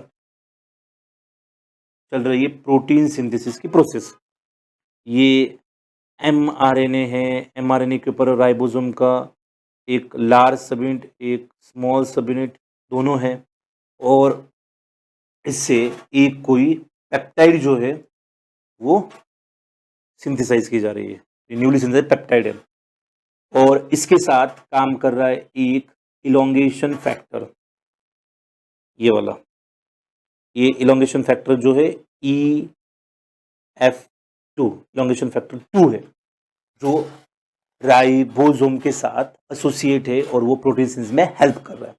चल रही है प्रोटीन सिंथेसिस की प्रोसेस। ये एमआरएनए है, एमआरएनए के ऊपर राइबोसोम का एक लार्ज सब यूनिट, एक स्मॉल सब यूनिट दोनों है, और इससे एक कोई पेप्टाइड जो है वो सिंथेसाइज की जा रही है, न्यूली सिंथेसाइज पेप्टाइड है, और इसके साथ काम कर रहा है एक इलोंगेशन फैक्टर, ये वाला, ये इलोंगेशन फैक्टर जो है EF2, इलोंगेशन फैक्टर 2 है, जो राइबोसोम के साथ एसोसिएट है और वो प्रोटीन सिंथेसिस में हेल्प कर रहा है।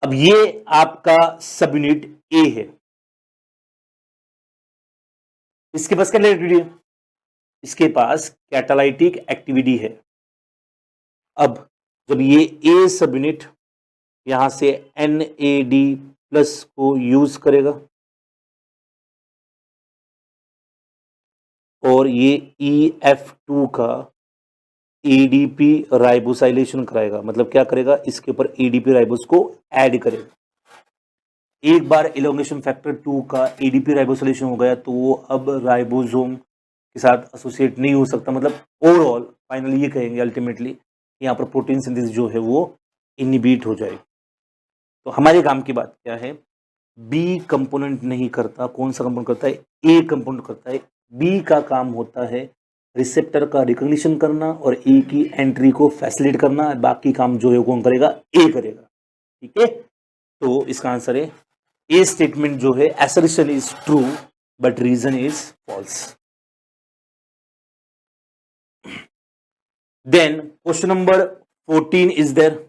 अब ये आपका सब यूनिट ए है, इसके पास क्या एक्टिविटी है? इसके पास कैटालाइटिक एक्टिविटी है। अब जब ये ए सब यूनिट यहां से NAD प्लस को यूज करेगा और ये EF2 का ADP राइबोसाइलेशन कराएगा, मतलब क्या करेगा, इसके ऊपर ADP राइबोस को ऐड करेगा। एक बार इलोंगेशन फैक्टर 2 का ADP राइबोसाइलेशन हो गया तो वो अब राइबोसोम के साथ एसोसिएट नहीं हो सकता, मतलब ओवरऑल फाइनली ये कहेंगे अल्टीमेटली यहाँ पर प्रोटीन सिंथेसिस जो है वो इनहिबिट हो जाएगी। तो हमारे काम की बात क्या है, बी कंपोनेंट नहीं करता, कौन सा कंपोनेंट करता है, ए कंपोनेंट करता है। बी का काम होता है रिसेप्टर का रिकॉग्निशन करना और ए की एंट्री को फैसिलिटेट करना, बाकी काम जो है कौन करेगा, ए करेगा। ठीक है, तो इसका आंसर है ए स्टेटमेंट जो है assertion is true but reason is false. Then question number 14 is there,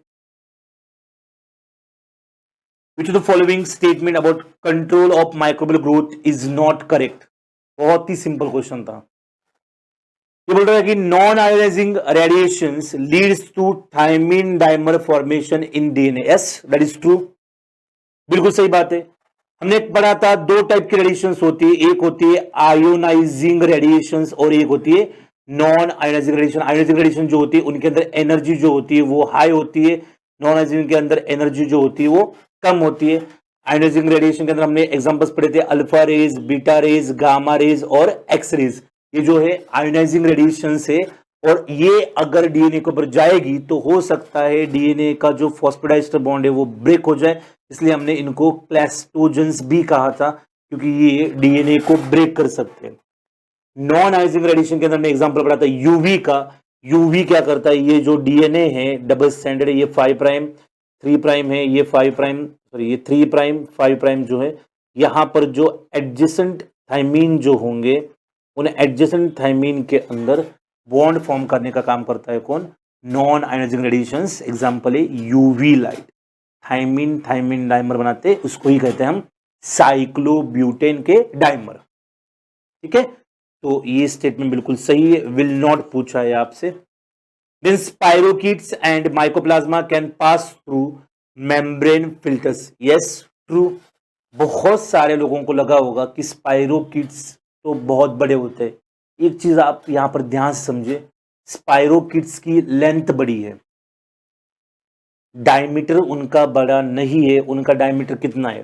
which of the following statement about control of microbial growth is not correct? बहुत ही सिंपल क्वेश्चन था। ये बोल रहा है कि non ionizing radiations leads to thymine dimer formation in DNA. Yes, that is true, बिल्कुल सही बात है। हमने पढ़ा था दो टाइप की रेडिएशंस होती है, एक होती है आयोनाइजिंग रेडिएशंस और एक होती है non ionizing radiation. Ionizing radiation जो होती है उनके अंदर एनर्जी जो होती है वो हाई होती है, नॉन आयोनाइजिंग के अंदर एनर्जी जो होती है वो कम होती है। आयोनाइजिंग रेडिएशन के अंदर हमने एग्जांपल्स पढ़े थे, alpha rays, beta rays, gamma rays और एक्स रेज। ये जो है आयोनाइजिंग रेडिएशन से, और ये अगर डीएनए के ऊपर जाएगी तो हो सकता है डीएनए का जो फॉस्फोडाइस्टर बॉन्ड है वो ब्रेक हो जाए, इसलिए हमने इनको क्लैस्टोजेंस भी कहा था, क्योंकि ये डीएनए को ब्रेक कर सकते हैं। नॉन आयोनाइजिंग रेडिएशन के अंदर हमने एग्जांपल पढ़ा था यूवी का। यूवी क्या करता है, ये जो डीएनए है डबल स्टैंडर्ड, ये 5 प्राइम 3 प्राइम है, ये 5 प्राइम सॉरी ये 3 प्राइम 5 प्राइम जो है, यहां पर जो एडजेसेंट थाइमीन जो होंगे उन एडजेसेंट थाइमीन के अंदर बॉन्ड फॉर्म करने का काम करता है कौन, नॉन आयोनाइजिंग रेडिएशंस। एग्जांपल है UV light, thymine thymine dimer बनाते, उसको ही कहते हैं हम साइक्लोब्यूटेन के डाइमर। ठीक है, तो ये स्टेटमेंट बिल्कुल सही है, विल नॉट पूछा है आपसे। Then spirochetes and mycoplasma can pass through membrane filters. Yes, true. बहुत सारे लोगों को लगा होगा कि स्पाइरोकीट्स तो बहुत बड़े होते हैं। एक चीज आप यहां पर ध्यान से समझे, स्पाइरोकीट्स की लेंथ बड़ी है, डायमीटर उनका बड़ा नहीं है। उनका डायमीटर कितना है,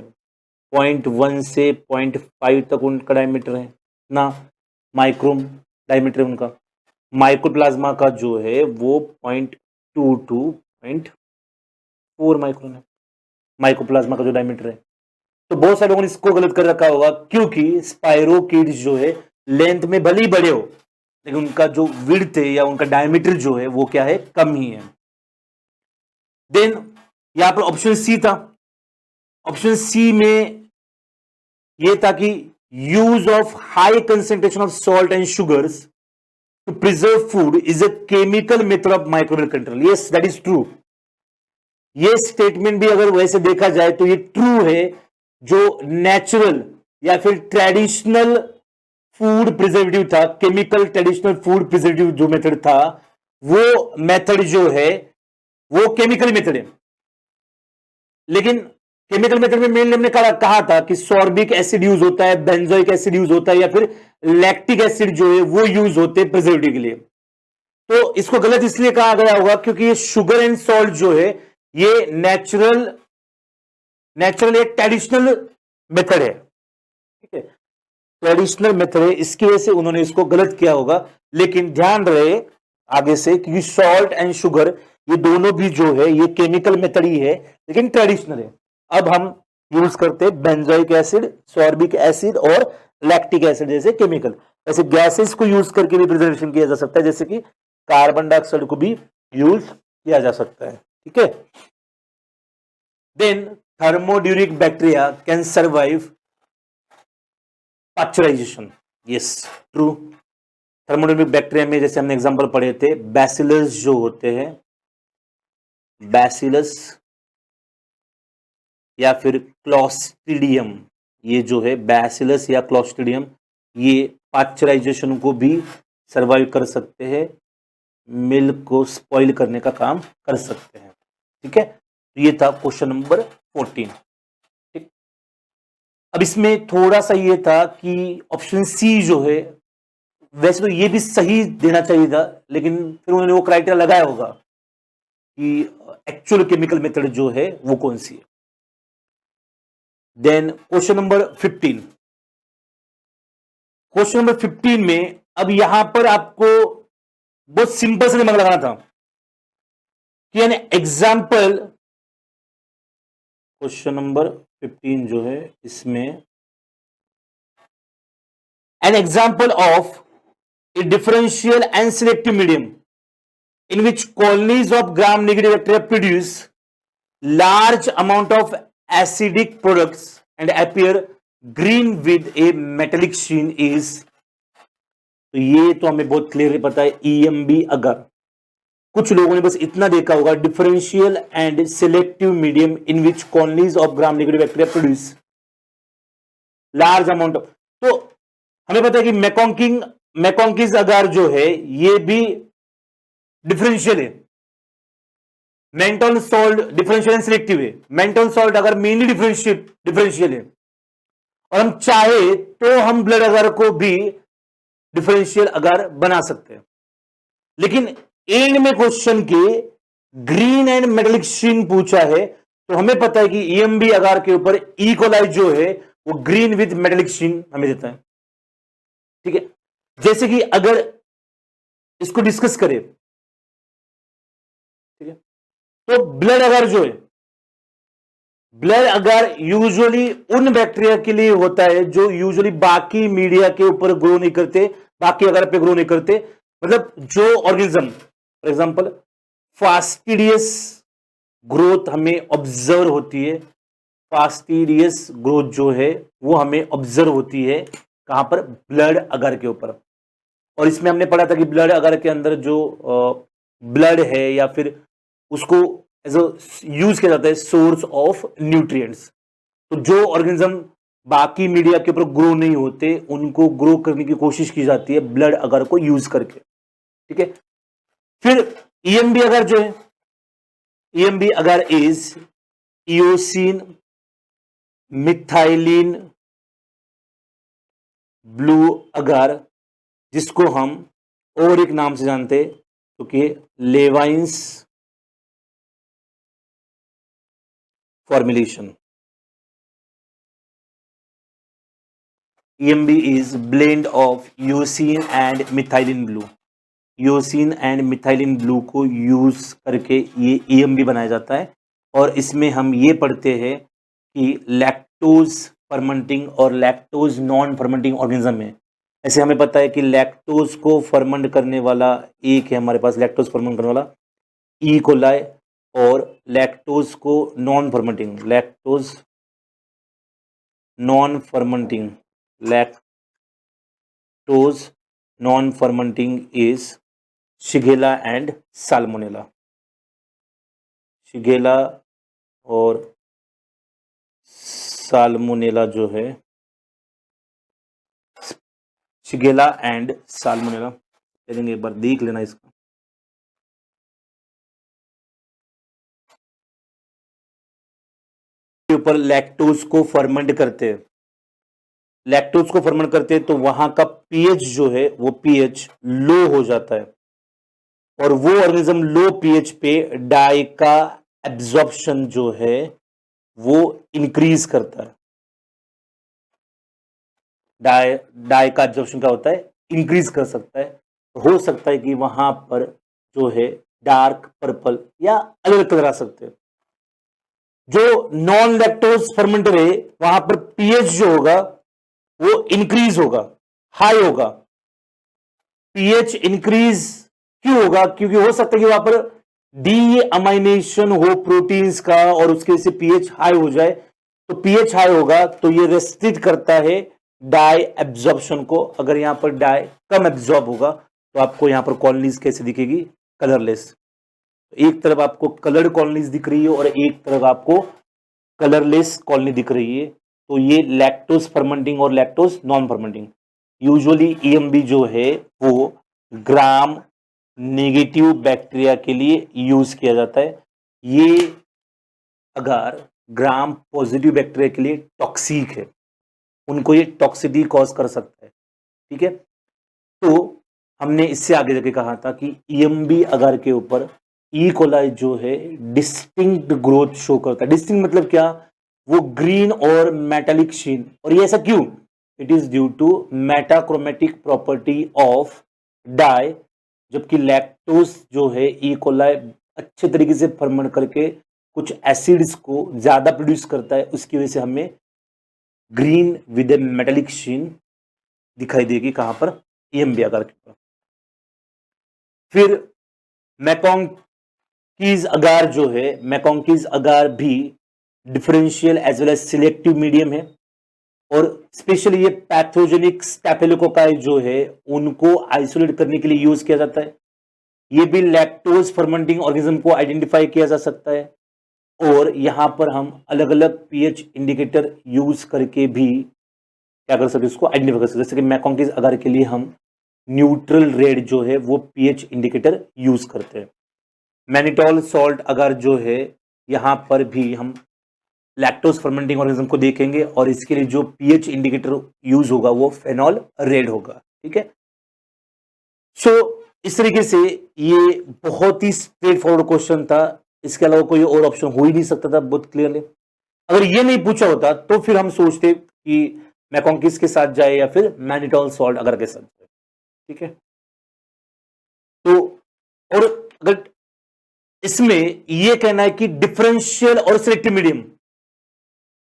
0.1 से 0.5 तक उनका डायमीटर है ना, माइक्रोन डायमीटर उनका। माइकोप्लाज्मा का जो है वो 0.2 to 0.4 माइक्रोन है, माइकोप्लाज्मा का जो डायमीटर है। तो बहुत सारे लोगों ने इसको गलत कर रखा होगा, क्योंकि स्पाइरोकीट्स जो है लेंथ में भले ही बड़े हो, लेकिन उनका जो विड्थ है या उनका डायमीटर जो है वो क्या है, कम ही है। देन यहां पर ऑप्शन सी था, ऑप्शन सी में यह था कि use of high concentration of salt and sugars to preserve food is a chemical method of microbial control. Yes, that is true. ये स्टेटमेंट भी अगर वैसे देखा जाए तो ये ट्रू है। जो नेचुरल या फिर ट्रेडिशनल फूड प्रिजर्वेटिव था, केमिकल ट्रेडिशनल फूड प्रिजर्वेटिव जो मेथड था, वो मेथड जो है वो केमिकल मेथड है। लेकिन केमिकल मेथड में मेनली हमने कहा था कि सॉर्बिक एसिड यूज होता है, बेंजोइक एसिड यूज होता है, या फिर लैक्टिक एसिड जो है वो यूज होते हैं प्रिजर्वेटिव के लिए। तो इसको गलत इसलिए कहा गया होगा क्योंकि ये शुगर एंड सॉल्ट जो है ये नेचुरल एक ट्रेडिशनल मेथड है, ठीक है, ट्रेडिशनल मेथड है, इसकी वजह से उन्होंने इसको गलत किया होगा। लेकिन ध्यान रहे आगे से, क्योंकि सॉल्ट एंड शुगर ये दोनों भी जो है ये केमिकल मेथड ही है, लेकिन ट्रेडिशनल है। अब हम यूज करते हैं बेंजोइक एसिड, सॉर्बिक एसिड और लैक्टिक एसिड जैसे केमिकल। ऐसे गैसेस को यूज करके भी प्रिजर्वेशन किया जा सकता है, जैसे कि कार्बन डाइऑक्साइड को भी यूज किया जा सकता है, ठीक है। Then thermoduric bacteria can survive pasteurization, yes true. Thermodynamic bacteria में जैसे हमने एग्जांपल पढ़े थे, बैसिलस जो होते हैं, बैसिलस या फिर क्लॉस्ट्रिडियम, ये जो है बैसिलस या क्लॉस्ट्रिडियम, ये पाश्चराइजेशन को भी सर्वाइव कर सकते हैं, मिल्क को स्पॉइल करने का काम कर सकते हैं, ठीक है। ये था क्वेश्चन नंबर 14, ठीक। अब इसमें थोड़ा सा ये था कि ऑप्शन सी जो है, वैसे तो ये भी सही देना चाहिए था, लेकिन फिर उन्होंने वो क्राइटेरिया लगाया होगा कि एक्चुअल केमिकल मेथड जो है वो कौन सी है। Then question number 15, question number 15 में अब यहां पर आपको बहुत सिंपल से दिमाग लगाना था कि एन एग्जाम्पल, क्वेश्चन नंबर 15 जो है इसमें an example of a differential and selective medium in which colonies of gram-negative bacteria produce large amount of acidic products and appear green with a metallic sheen is, तो ये तो हमें बहुत क्लियरली पता है, EMB अगर। कुछ लोगों ने बस इतना देखा होगा, differential and selective medium in which colonies of gram negative bacteria produce large amount of, तो हमें पता है कि मैकोंकिस अगार जो है ये भी डिफरेंशियल है, मेंटोल सॉल्ट डिफरेंशियल एंड सिलेक्टिव है। मेंटोल सॉल्ट अगर मेनली डिफरेंशियल है, और हम चाहे तो हम ब्लड अगार को भी डिफरेंशियल अगार बना सकते हैं। लेकिन एंड में क्वेश्चन के ग्रीन एंड मेटालिक शीन पूछा है, तो हमें पता है कि EMB अगार के ऊपर ई कोलाई जो है वो ग्रीन विद मेटालिक शीन हमें देता है, ठीक है। जैसे कि अगर इसको डिस्कस करें, ठीक है, तो ब्लड अगर जो है, ब्लड अगर यूजुअली उन बैक्टीरिया के लिए होता है जो यूजुअली बाकी मीडिया के ऊपर ग्रो नहीं करते, बाकी अगर पे ग्रो नहीं करते, मतलब जो organism, for example fastidious growth हमें ऑब्जर्व होती है, फास्टिडियस ग्रोथ जो है वो हमें ऑब्जर्व होती है कहां पर, ब्लड अगर के ऊपर। और इसमें हमने पढ़ा था कि ब्लड अगर के अंदर जो ब्लड है या फिर उसको एज यूज किया जाता है सोर्स ऑफ न्यूट्रिएंट्स। तो जो ऑर्गेनिज्म बाकी मीडिया के ऊपर ग्रो नहीं होते, उनको ग्रो करने की कोशिश की जाती है ब्लड अगर को यूज करके, ठीक है। फिर EMB अगर जो है, EMB अगर इज इयोसिन मिथाइलिन ब्लू अगर, जिसको हम और एक नाम से जानते हैं, क्योंकि Levine's formulation. EMB is blend of eosin and methylene blue. Eosin and methylene blue को यूज करके ये EMB बनाया जाता है। और इसमें हम ये पढ़ते हैं कि लैक्टोज फर्मेंटिंग और लैक्टोज नॉन फर्मेंटिंग ऑर्गेनिज्म है। ऐसे हमें पता है कि लैक्टोज को फर्मेंट करने वाला एक है हमारे पास, लैक्टोज फर्मेंट करने वाला ई कोलाई, और लैक्टोज को non fermenting, lactose non fermenting, lactose non fermenting is Shigella and salmonella. Shigella और साल्मोनेला जो है, शिगेला एंड साल्मोनेला चलेंगे, एक बार देख लेना इसका। ऊपर लैक्टोज को फर्मेंट करते हैं, लैक्टोज को फर्मेंट करते हैं तो वहां का पीएच जो है वो पीएच लो हो जाता है, और वो ऑर्गेनिज्म लो पीएच पे डाइका एब्जॉर्प्शन जो है वो इंक्रीज करता है। डाई का एब्जॉर्प्शन क्या होता है, इंक्रीज कर सकता है। हो सकता है कि वहां पर जो है डार्क पर्पल या अलग कलर आ सकते हैं। जो नॉन लैक्टोज फर्मेंटर है वहां पर पीएच जो होगा वो इंक्रीज होगा, हाई होगा। पीएच इंक्रीज क्यों होगा, क्योंकि हो सकता है कि वहां पर डी अमाइनेशन हो प्रोटीन्स का और उसके से पीएच हाई हो जाए। तो पीएच हाई होगा तो ये रेस्ट्रिक्ट करता है डाई एब्जॉर्प्शन को। अगर यहां पर डाई कम एब्जॉर्ब होगा तो आपको यहां पर कॉलोनीज कैसे दिखेगी, कलरलेस। एक तरफ आपको कलर्ड कॉलोनीज दिख रही है और एक तरफ आपको कलरलेस कॉलोनी दिख रही है। तो ये लैक्टोज फर्मेंटिंग और lactose non fermenting. Usually EMB जो है वो ग्राम नेगेटिव बैक्टीरिया के लिए यूज किया जाता है। ये अगर ग्राम पॉजिटिव बैक्टीरिया के लिए टॉक्सिक है, उनको ये टॉक्सिटी कॉज कर सकता है। ठीक है, तो हमने इससे आगे जाके कहा था कि ईएमबी अगर के ऊपर ई कोलाई जो है डिस्टिंक्ट ग्रोथ शो करता है। डिस्टिंक्ट मतलब क्या, वो ग्रीन और मेटालिक शीन। और ये ऐसा क्यों, it is due to metachromatic property of dye. जबकि लैक्टोज जो है ई कोलाई अच्छे तरीके से फर्मेंट करके कुछ एसिड्स को ज्यादा प्रोड्यूस करता है, उसकी वजह से हमें ग्रीन विद ए मेटालिक शीन दिखाई देगी। कहां पर, ईएमबी अगर के ऊपर। फिर मैकोंकीज अगार जो है, मैकोंकीज अगार भी differential as well as selective medium है। और स्पेशली ये पैथोजेनिक स्टेफिलोकोकाई जो है उनको आइसोलेट करने के लिए यूज किया जाता है। ये भी लैक्टोज फर्मेंटिंग ऑर्गेनिज्म को आइडेंटिफाई किया जा सकता है। और यहां पर हम अलग अलग पीएच इंडिकेटर यूज करके भी क्या कर सकते, इसको आइडेंटिफाई कर सकते। जैसे कि मैकोंकीज अगार के लिए हम न्यूट्रल रेड जो है वो पीएच इंडिकेटर यूज करते हैं। मैनिटॉल सॉल्ट अगर जो है यहां पर भी हम लैक्टोज फर्मेंटिंग ऑर्गेनिज्म को देखेंगे और इसके लिए जो पीएच इंडिकेटर यूज होगा वो फेनॉल रेड होगा। ठीक है, सो इस तरीके से ये बहुत ही स्ट्रेट फॉरवर्ड क्वेश्चन था। इसके अलावा कोई और ऑप्शन हो ही नहीं सकता था बहुत क्लियरली। अगर ये नहीं पूछा होता तो फिर हम सोचते कि मैकोंकीज के साथ जाए या फिर मैनिटॉल सॉल्ट अगर के साथ जाए। ठीक है, तो और अगर इसमें यह कहना है कि डिफरेंशियल और सिलेक्टिव मीडियम,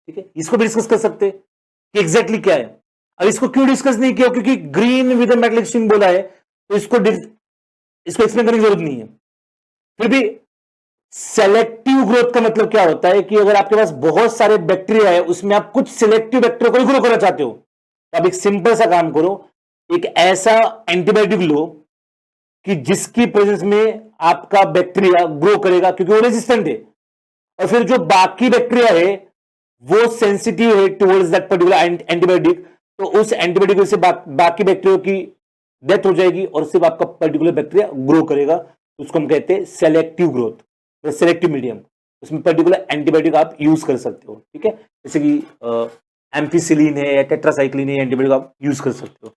ठीक है, इसको भी डिस्कस कर सकते हैं कि एग्जैक्टली क्या है। अब इसको क्यों डिस्कस नहीं किया, क्योंकि ग्रीन विद मेटालिक शीन बोला है तो इसको एक्सप्लेन करने की जरूरत नहीं है। फिर भी सेलेक्टिव ग्रोथ का मतलब क्या होता है कि अगर आपके पास बहुत सारे बैक्टीरिया है उसमें आप कुछ सिलेक्टिव बैक्टीरिया को ही ग्रो करना चाहते हो, तो आप एक सिंपल सा काम करो, एक ऐसा एंटीबायोटिक लो कि जिसकी प्रेजेंस में आपका बैक्टीरिया ग्रो करेगा क्योंकि वो रेजिस्टेंट है। और फिर जो बाकी बैक्टीरिया है वो सेंसिटिव है टुवर्ड्स दैट पर्टिकुलर एंटीबायोटिक, तो उस एंटीबायोटिक से बाकी बैक्टीरिया की डेथ हो जाएगी और सिर्फ आपका पर्टिकुलर बैक्टीरिया ग्रो करेगा। उसको हम कहते हैं सेलेक्टिव ग्रोथ, सेलेक्टिव मीडियम। उसमें पर्टिकुलर एंटीबायोटिक आप यूज कर सकते हो। ठीक है, जैसे कि एम्फिसिलिन है या टेट्रासाइक्लिन है, एंटीबायोटिक आप यूज कर सकते हो।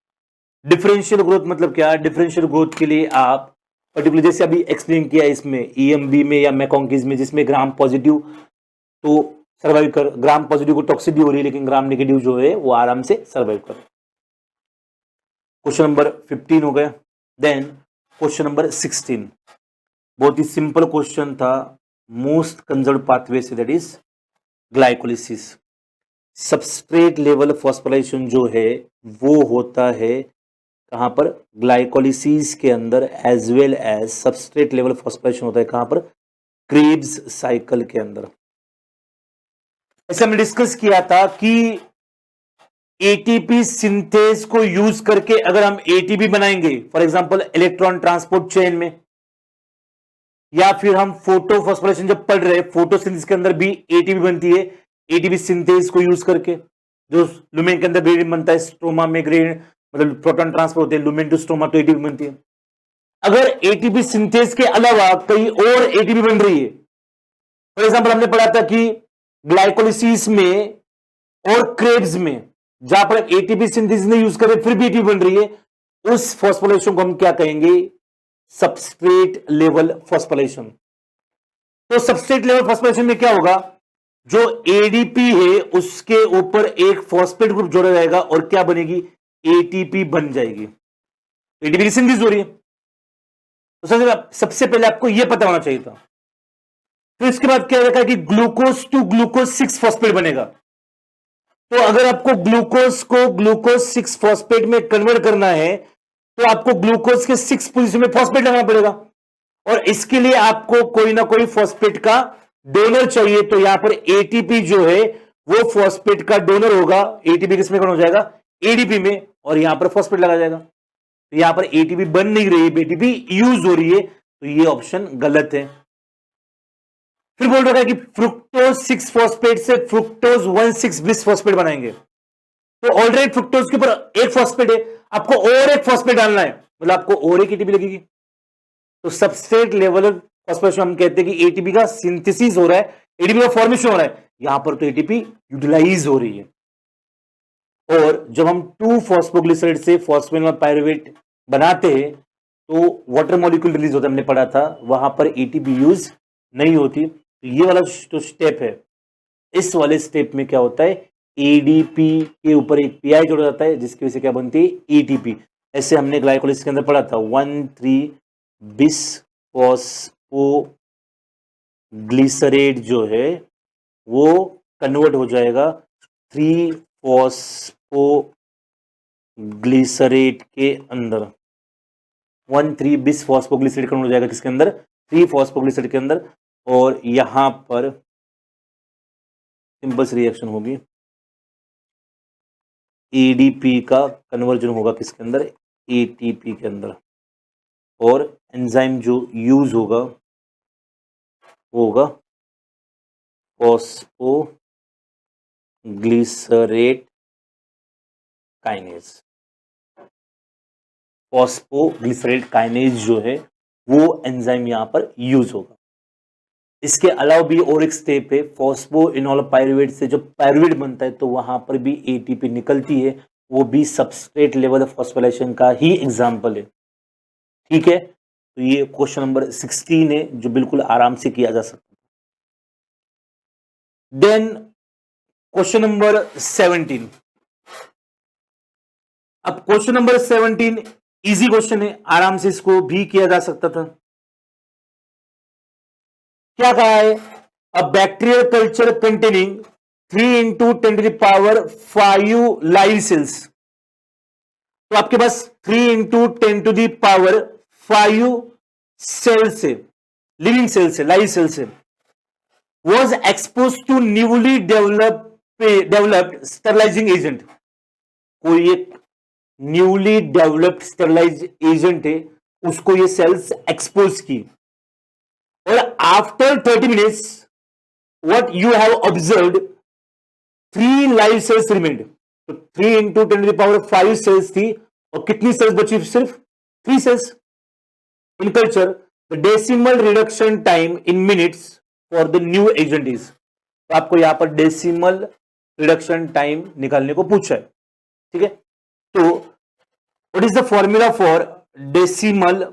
डिफरेंशियल ग्रोथ मतलब क्या, डिफरेंशियल ग्रोथ के लिए आप पर्टिकुलर जैसे अभी एक्सप्लेन किया इसमें ईएमबी में या मैकोंकीज में, जिसमें ग्राम पॉजिटिव तो सर्वाइव कर, ग्राम पॉजिटिव को टॉक्सिसिटी हो रही है लेकिन ग्राम नेगेटिव जो है वो आराम से सर्वाइव कर। क्वेश्चन नंबर 15 हो गया। देन क्वेश्चन नंबर 16 बहुत ही सिंपल क्वेश्चन था। Most conserve pathway say that is glycolysis. Substrate level phosphorylation जो है वो होता है कहां पर, ग्लाइकोलिसिस के अंदर, as well as substrate level phosphorylation होता है कहां पर, क्रेब्स साइकिल के अंदर। ऐसे हमने डिस्कस किया था कि एटीपी सिंथेज को यूज करके अगर हम एटीपी बनाएंगे, for example electron transport chain में, या फिर हम फोटोफॉस्फोरेशन जब पढ़ रहे फोटोसिंथेसिस के अंदर भी एटीपी बनती है। एटीपी सिंथेज को यूज करके जो लुमेन के अंदर ग्रेडियंट बनता है, स्ट्रोमा में ग्रेडियंट मतलब प्रोटॉन ट्रांसफर होते हैं, लुमेन टू स्ट्रोमा, तो एटीपी बनती है। अगर एटीपी सिंथेज के अलावा कहीं और एटीपी बन रही है, फॉर एग्जांपल हमने पढ़ा था कि ग्लाइकोलिसिस में और क्रेब्स में जहां पर एटीपी सिंथेसिस नहीं यूज करे फिर भी एटीपी बन रही है, उस फॉस्फोराइलेशन को हम क्या कहेंगे, सबस्ट्रेट लेवल फॉस्फोराइलेशन। तो सबस्ट्रेट लेवल फॉस्फोराइलेशन में क्या होगा, जो एडीपी है उसके ऊपर एक फॉस्फेट ग्रुप जोड़ा जाएगा और क्या बनेगी, एटीपी बन जाएगी। एटीपी की सिंथेसिस हो रही है। तो सबसे पहले आपको यह पता होना चाहिए था। फिर इसके बाद क्या रखा है कि ग्लूकोज टू ग्लूकोज 6 फॉस्फेट बनेगा। तो अगर आपको ग्लूकोज को ग्लूकोज 6 फॉस्फेट में कन्वर्ट करना है तो आपको ग्लूकोज के 6 पोजीशन में फॉस्फेट लगाना पड़ेगा, और इसके लिए आपको कोई ना कोई फॉस्फेट का डोनर चाहिए। तो यहां पर एटीपी जो है वो फॉस्फेट का डोनर होगा। एटीपी किसमें कन्वर्ट हो जाएगा, एडीपी में, और यहां पर फॉस्फेट लगा जाएगा। तो यहां पर एटीपी बन नहीं रही है, एटीपी यूज हो रही है, तो ये ऑप्शन गलत है। फिर बोल रहा है कि फ्रुक्टोज 6 फॉस्फेट से फ्रुक्टोज 1,6 बिस फॉस्फेट बनाएंगे। तो ऑलरेडी फ्रुक्टोज के ऊपर एक फॉस्फेट है, आपको और एक फॉस्फेट डालना है, मतलब आपको और एक एटीपी लगेगी। तो सबस्ट्रेट लेवल फॉस्फोरेशन हम कहते हैं कि एटीपी का सिंथेसिस हो रहा है, एटीपी का फॉर्मेशन हो रहा है। यहां पर तो एटीपी यूटिलाइज हो रही है। और जब हम 2 फॉस्फोग्लिसराइड से फॉस्फेनॉल पायरुवेट बनाते हैं तो वाटर मॉलिक्यूल रिलीज होता है, हमने पढ़ा था, वहां पर एटीपी यूज नहीं होती। तो ये वाला जो स्टेप है, इस वाले स्टेप में क्या होता है, एडीपी के ऊपर एक पीआई जोड़ा जाता है जिसकी वजह से क्या बनती है, एटीपी। ऐसे हमने ग्लाइकोलाइसिस के अंदर पढ़ा था, 1,3 बिस फॉस्फो ग्लिसरेट जो है वो कन्वर्ट हो जाएगा 3 फॉस्फो ग्लिसरेट के अंदर। 1,3 बिस फॉस्फोग्लिसरेट कन्वर्ट हो जाएगा किसके अंदर, 3 फॉस्फोग्लिसरेट के अंदर। और यहां पर सिंपल सी रिएक्शन होगी, एडीपी का कन्वर्जन होगा किसके अंदर, एटीपी के अंदर। और एंजाइम जो यूज होगा वो होगा फॉस्फोग्लिसरेट काइनेज। फॉस्फोग्लिसरेट काइनेज जो है वो एंजाइम यहां पर यूज होगा। इसके अलावा भी और एक स्टेप है, फॉस्फोइनोल पायरुवेट से जब पायरुवेट बनता है तो वहां पर भी एटीपी निकलती है, वो भी सबस्ट्रेट लेवल फॉस्फोराइलेशन का ही एग्जांपल है। ठीक है, तो ये क्वेश्चन नंबर 16 है जो बिल्कुल आराम से किया जा सकता है। Then question number 17। अब क्वेश्चन नंबर 17 इजी क्वेश्चन है, आराम से इसको भी किया जा सकता था। क्या कहा है, a bacterial culture containing 3 into 10 to the power 5 live cells. तो आपके पास 3 into 10 to the power 5 cells है, लिविंग सेल्स है, लाइव सेल्स है। Was expose to newly developed sterilising agent. कोई एक न्यूली डेवलप्ड स्टरलाइज एजेंट है, उसको ये सेल्स एक्सपोज की, और after 30 minutes what you have observed 3 live cells remained. तो 3 into 10 to the power 5 cells थी, और कितनी सेल्स बची, सिर्फ 3 cells. In culture the decimal reduction time in minutes for the new agent is. तो आपको यहां पर डेसिमल रिडक्शन टाइम निकालने को पूछा है। ठीक है, तो what is the formula for decimal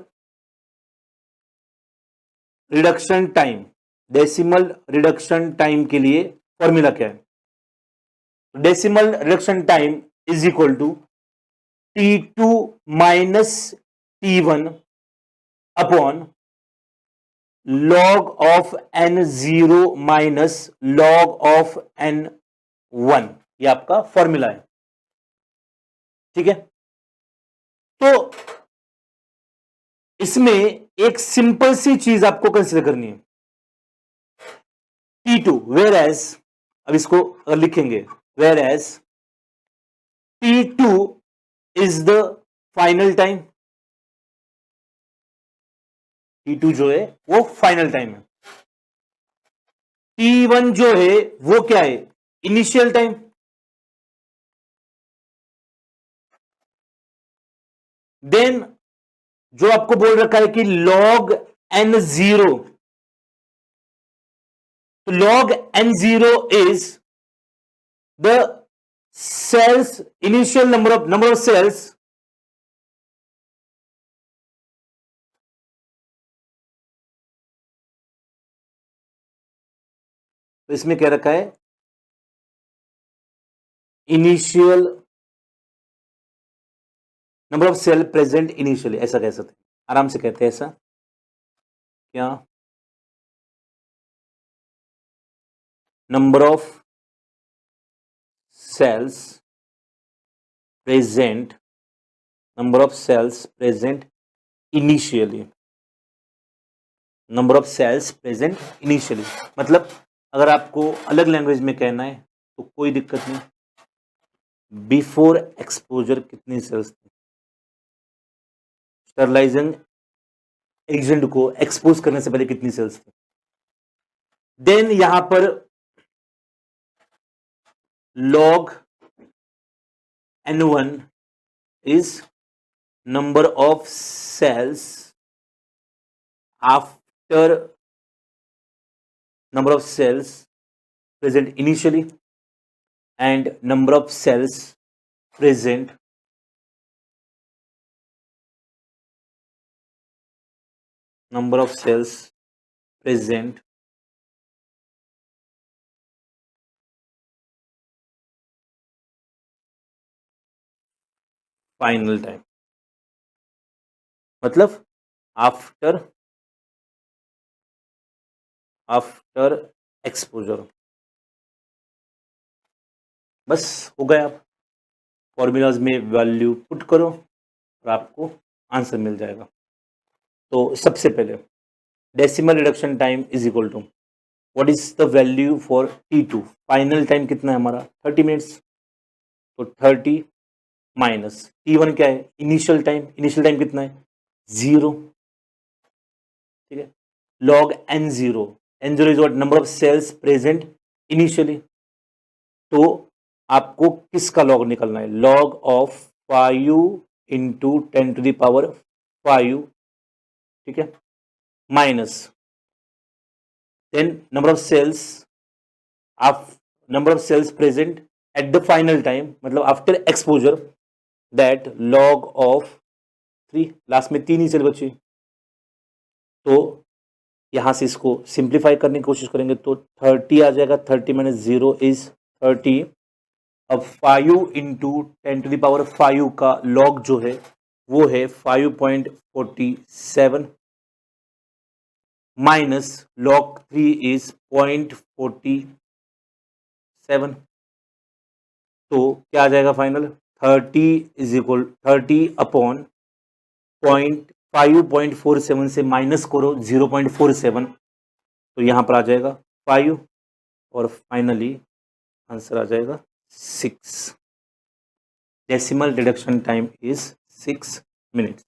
reduction time. Decimal reduction time के लिए फॉर्मूला क्या है, decimal reduction time is equal to T2 minus T1 upon log of N0 minus log of N1। ये आपका फॉर्मूला है। ठीक है, तो इसमें एक सिंपल सी चीज आपको कंसीडर करनी है, T2 वेयर एज, अब इसको अगर लिखेंगे whereas T2 is the final time. T2 जो है वो फाइनल टाइम है। T1 जो है वो क्या है, इनिशियल टाइम। देन जो आपको बोल रखा है कि log N0, तो log N0 is the cells initial number of cells तो इसमें क्या रखा है, initial number of cell present initially, ऐसा कह सकते हैं, आराम से कहते हैं ऐसा क्या, number of cells present, number of cells present initially, number of cells present initially. मतलब अगर आपको अलग लैंग्वेज में कहना है तो कोई दिक्कत नहीं, बिफोर एक्सपोजर कितनी सेल्स थी, स्टरलाइजिंग एजेंट को एक्सपोज करने से पहले कितनी सेल्स थी। देन यहां पर log n1 is number of cells after number of cells present initially and number of cells present final time, मतलब आफ्टर एक्सपोजर। बस हो गया, आप फॉर्मूलाज में वैल्यू पुट करो और आपको आंसर मिल जाएगा। तो सबसे पहले decimal reduction time is equal to what is the value for T2, final time कितना है हमारा 30 मिनट्स, तो 30 माइनस T1 क्या है, इनिशियल टाइम कितना है 0, ठीक है। log n0 is what, number of cells present initially, तो आपको किसका लॉग निकलना है, log of 5 into 10 to the power 5, ठीक है, minus then number of cells present at the final time, मतलब after exposure, that log of 3, last में 3 ही सेल बची, तो यहां से इसको सिंप्लीफाई करने की कोशिश करेंगे तो 30 आ जाएगा, 30 माइनस 0 इज 30। अब 5 इंटू 10 टू द पावर 5 का लॉग जो है वो है 5.47 माइनस log 3 इज 0.47, तो क्या आ जाएगा फाइनल, 30 अपॉन 5.47 से माइनस करो 0.47, तो यहां पर आ जाएगा 5 और फाइनली आंसर आ जाएगा 6। Decimal reduction time is 6 minutes.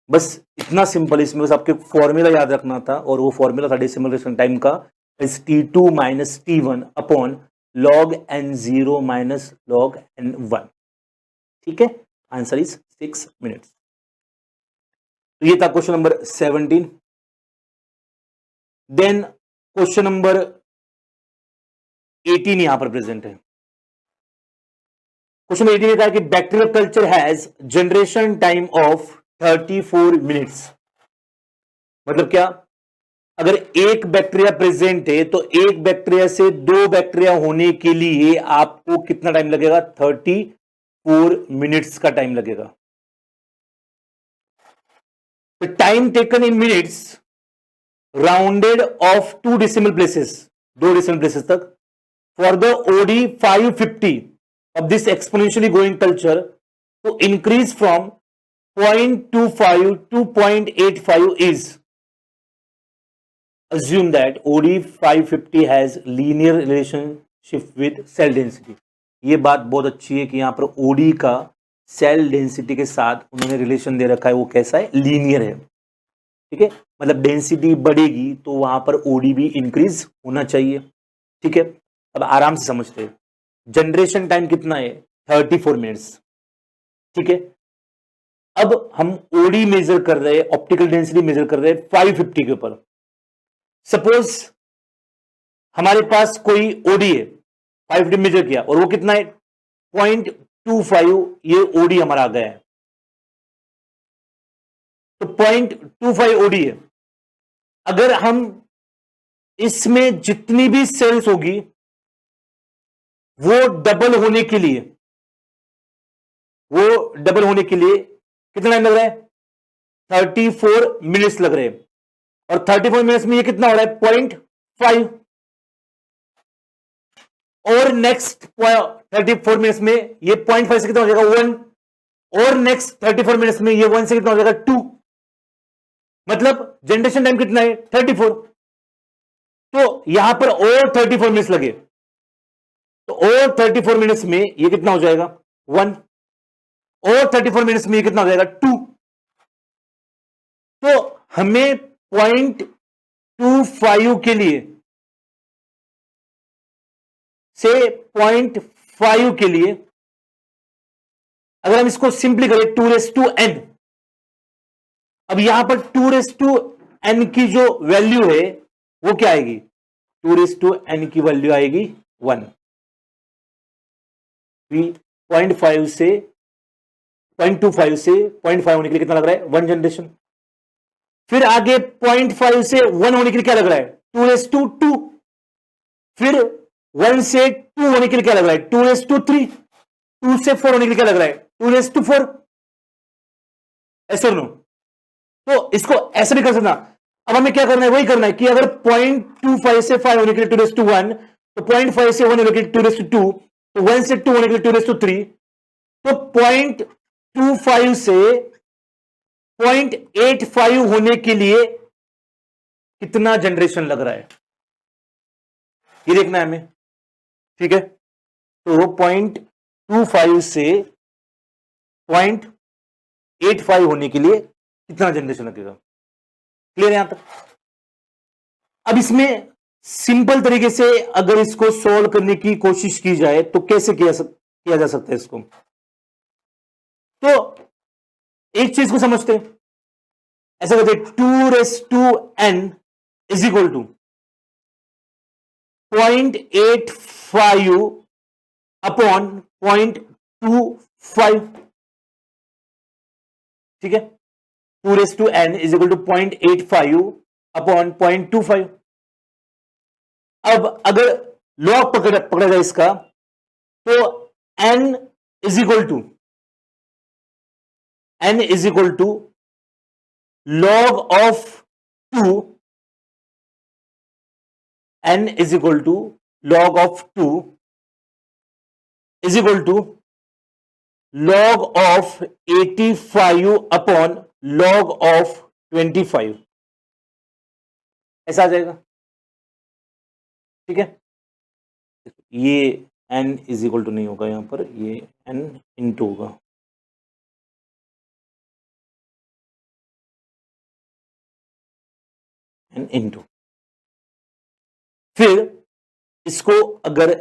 बस इतना सिंपल, इसमें बस आपके फॉर्मूला याद रखना था, और वो फॉर्मूला था डेसिमल रिडक्शन टाइम का is T2 minus T1 upon log n0 minus log n1, ठीक है। Answer is 6 minutes. तो ये था question number 17। Then question number 18 यहां पर प्रेजेंट है। क्वेश्चन 18 का है कि bacterial culture has generation time of 34 minutes. मतलब क्या, अगर एक बैक्टीरिया प्रेजेंट है तो एक बैक्टीरिया से 2 बैक्टीरिया होने के लिए आपको कितना टाइम लगेगा, 34 मिनट्स का टाइम लगेगा। तो time taken in minutes rounded off 2 decimal places, 2 decimal places तक, for the OD 550 of this exponentially growing culture to increase from 0.25 to 0.85 is, assume that OD 550 has linear relationship with cell density। ये बात बहुत अच्छी है कि यहां पर OD का सेल डेंसिटी के साथ उन्होंने रिलेशन दे रखा है, वो कैसा है, लीनियर है, ठीक है। मतलब डेंसिटी बढ़ेगी तो वहां पर OD भी इंक्रीज होना चाहिए, ठीक है। अब आराम से समझते हैं, जनरेशन टाइम कितना है 34 मिनट्स, ठीक है। अब हम OD मेजर कर रहे हैं, ऑप्टिकल डेंसिटी मेजर कर रहे हैं 550 के ऊपर। सपोज हमारे पास कोई OD है, 550 मेजर किया और वो कितना है 0.25, ये OD हमारा आ गया है, तो 0.25 OD है। अगर हम इसमें जितनी भी सेल्स होगी वो डबल होने के लिए कितना टाइम लग रहा है? 34 मिनट्स लग रहे हैं। और 34 मिनट्स में ये कितना हो रहा है? 0.5। और नेक्स्ट 34 मिनट्स में ये 0.5 से कितना हो जाएगा? 1। और नेक्स्ट 34 मिनट्स में ये 1 से कितना हो जाएगा? 2। मतलब जनरेशन टाइम कितना है? 34। तो यहां पर और 34 मिनट्स लगे, तो और 34 मिनट्स में ये कितना हो जाएगा? 1। और 34 मिनट्स में ये कितना हो जाएगा? 2। तो हमें 0.25 के लिए से 0.5 के लिए अगर हम इसको सिंपली करें 2n, अब यहां पर 2n की जो वैल्यू है वो क्या आएगी? 2n की वैल्यू आएगी 1। 0.5 से 0.25 से 0.5 होने के लिए कितना लग रहा है? 1 जनरेशन। फिर आगे 0.5 से 1 होने के लिए क्या लग रहा है? 2 फिर 1 से 2 होने के लिए क्या लग रहा है? 2 2 से 4 होने के लिए क्या लग रहा है? 2 ऐसे नो। तो इसको ऐसे भी कर सकता। अब हमें क्या करना है? वही करना है कि अगर 0.25 से 5 होने के लिए 2 1, तो 0.5 से 1 होने के लिए 2 तो 1 से 2 होने के लिए 2 तो 0.25 से 0.85 होने के लिए कितना जनरेशन लग रहा है, ये देखना है हमें। ठीक है, तो 0.25 से 0.85 होने के लिए कितना जनरेशन लगेगा? क्लियर है यहां तक? अब इसमें सिंपल तरीके से अगर इसको सॉल्व करने की कोशिश की जाए तो कैसे किया जा सकता है इसको? तो एक चीज को समझते हैं, ऐसा करते 2n is equal to 0.85 upon 0.25। ठीक है, 2n is equal to 0.85 upon 0.25। अब अगर लॉग पकड़ा जाए इसका, तो n is equal to log of 2, n is equal to log of 2 is equal to log of 85 upon log of 25, ऐसा आ जाएगा। ठीक है, ये n इज इक्वल टू नहीं होगा, यहां पर ये n इंटू होगा। इनटू, फिर इसको अगर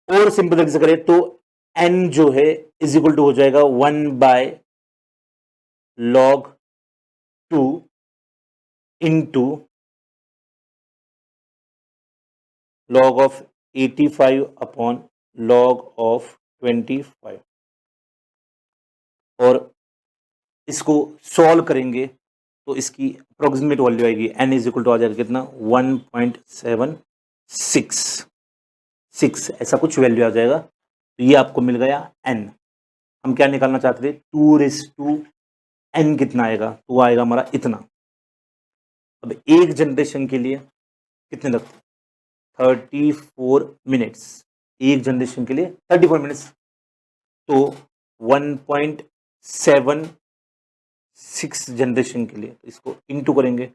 और सिंपल तरीके से करें तो n जो है इज इक्वल टू हो जाएगा 1/log2 into log of 85 upon log of 25। और इसको सॉल्व करेंगे तो इसकी अप्रोक्सीमेट वैल्यू आएगी n इज इक्वल टू आ जाएगा कितना? 1.76 ऐसा कुछ वैल्यू आ जाएगा। तो ये आपको मिल गया n। हम क्या निकालना चाहते थे? 2n कितना आएगा? तो आएगा हमारा इतना। अब एक जनरेशन के लिए कितने लगते? 34 मिनट्स। एक जनरेशन के लिए 34 मिनट्स, तो 1.76 जनरेशन के लिए, तो इसको इंटू करेंगे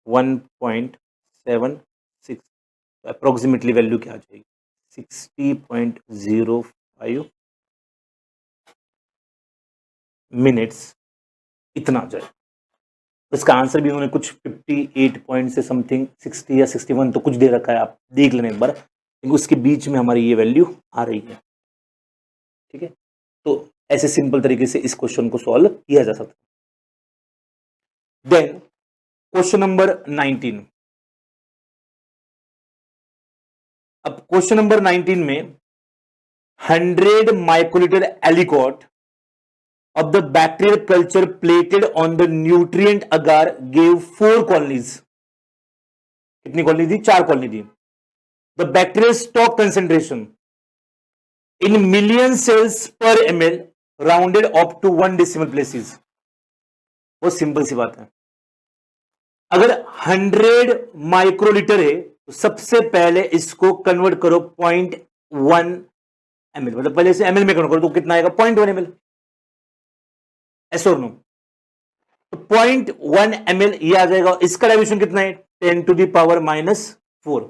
1.76, अप्रोक्सीमेटली वैल्यू क्या आ जाएगी? 60.05 मिनट्स, इतना आ जाए। तो इसका आंसर भी उन्होंने कुछ 58 पॉइंट से समथिंग 60 या 61 तो कुछ दे रखा है, आप देख लेना एक बार, लेकिन उसके बीच में हमारी ये वैल्यू आ रही है। ठीक है, तो ऐसे सिंपल तरीके से इस क्वेश्चन को सॉल्व किया जा सकता है। Then question number 19। अब क्वेश्चन नंबर 19 में 100 microlitre aliquot of the bacterial culture plated on the nutrient agar gave 4 colonies. कितनी कॉलोनी दी? 4 कॉलोनी दी। The bacterial stock concentration in million cells per ml rounded up to 1 decimal places. वो सिंपल सी बात है, अगर 100 माइक्रोलीटर है तो सबसे पहले इसको कन्वर्ट करो 0.1 ml, मतलब पहले से ml में कन्वर्ट करो तो कितना आएगा? 0.1 ml। एस और नो? तो 0.1 ml ये आ जाएगा। इसका डाइल्यूशन कितना है? 10 टू द पावर -4।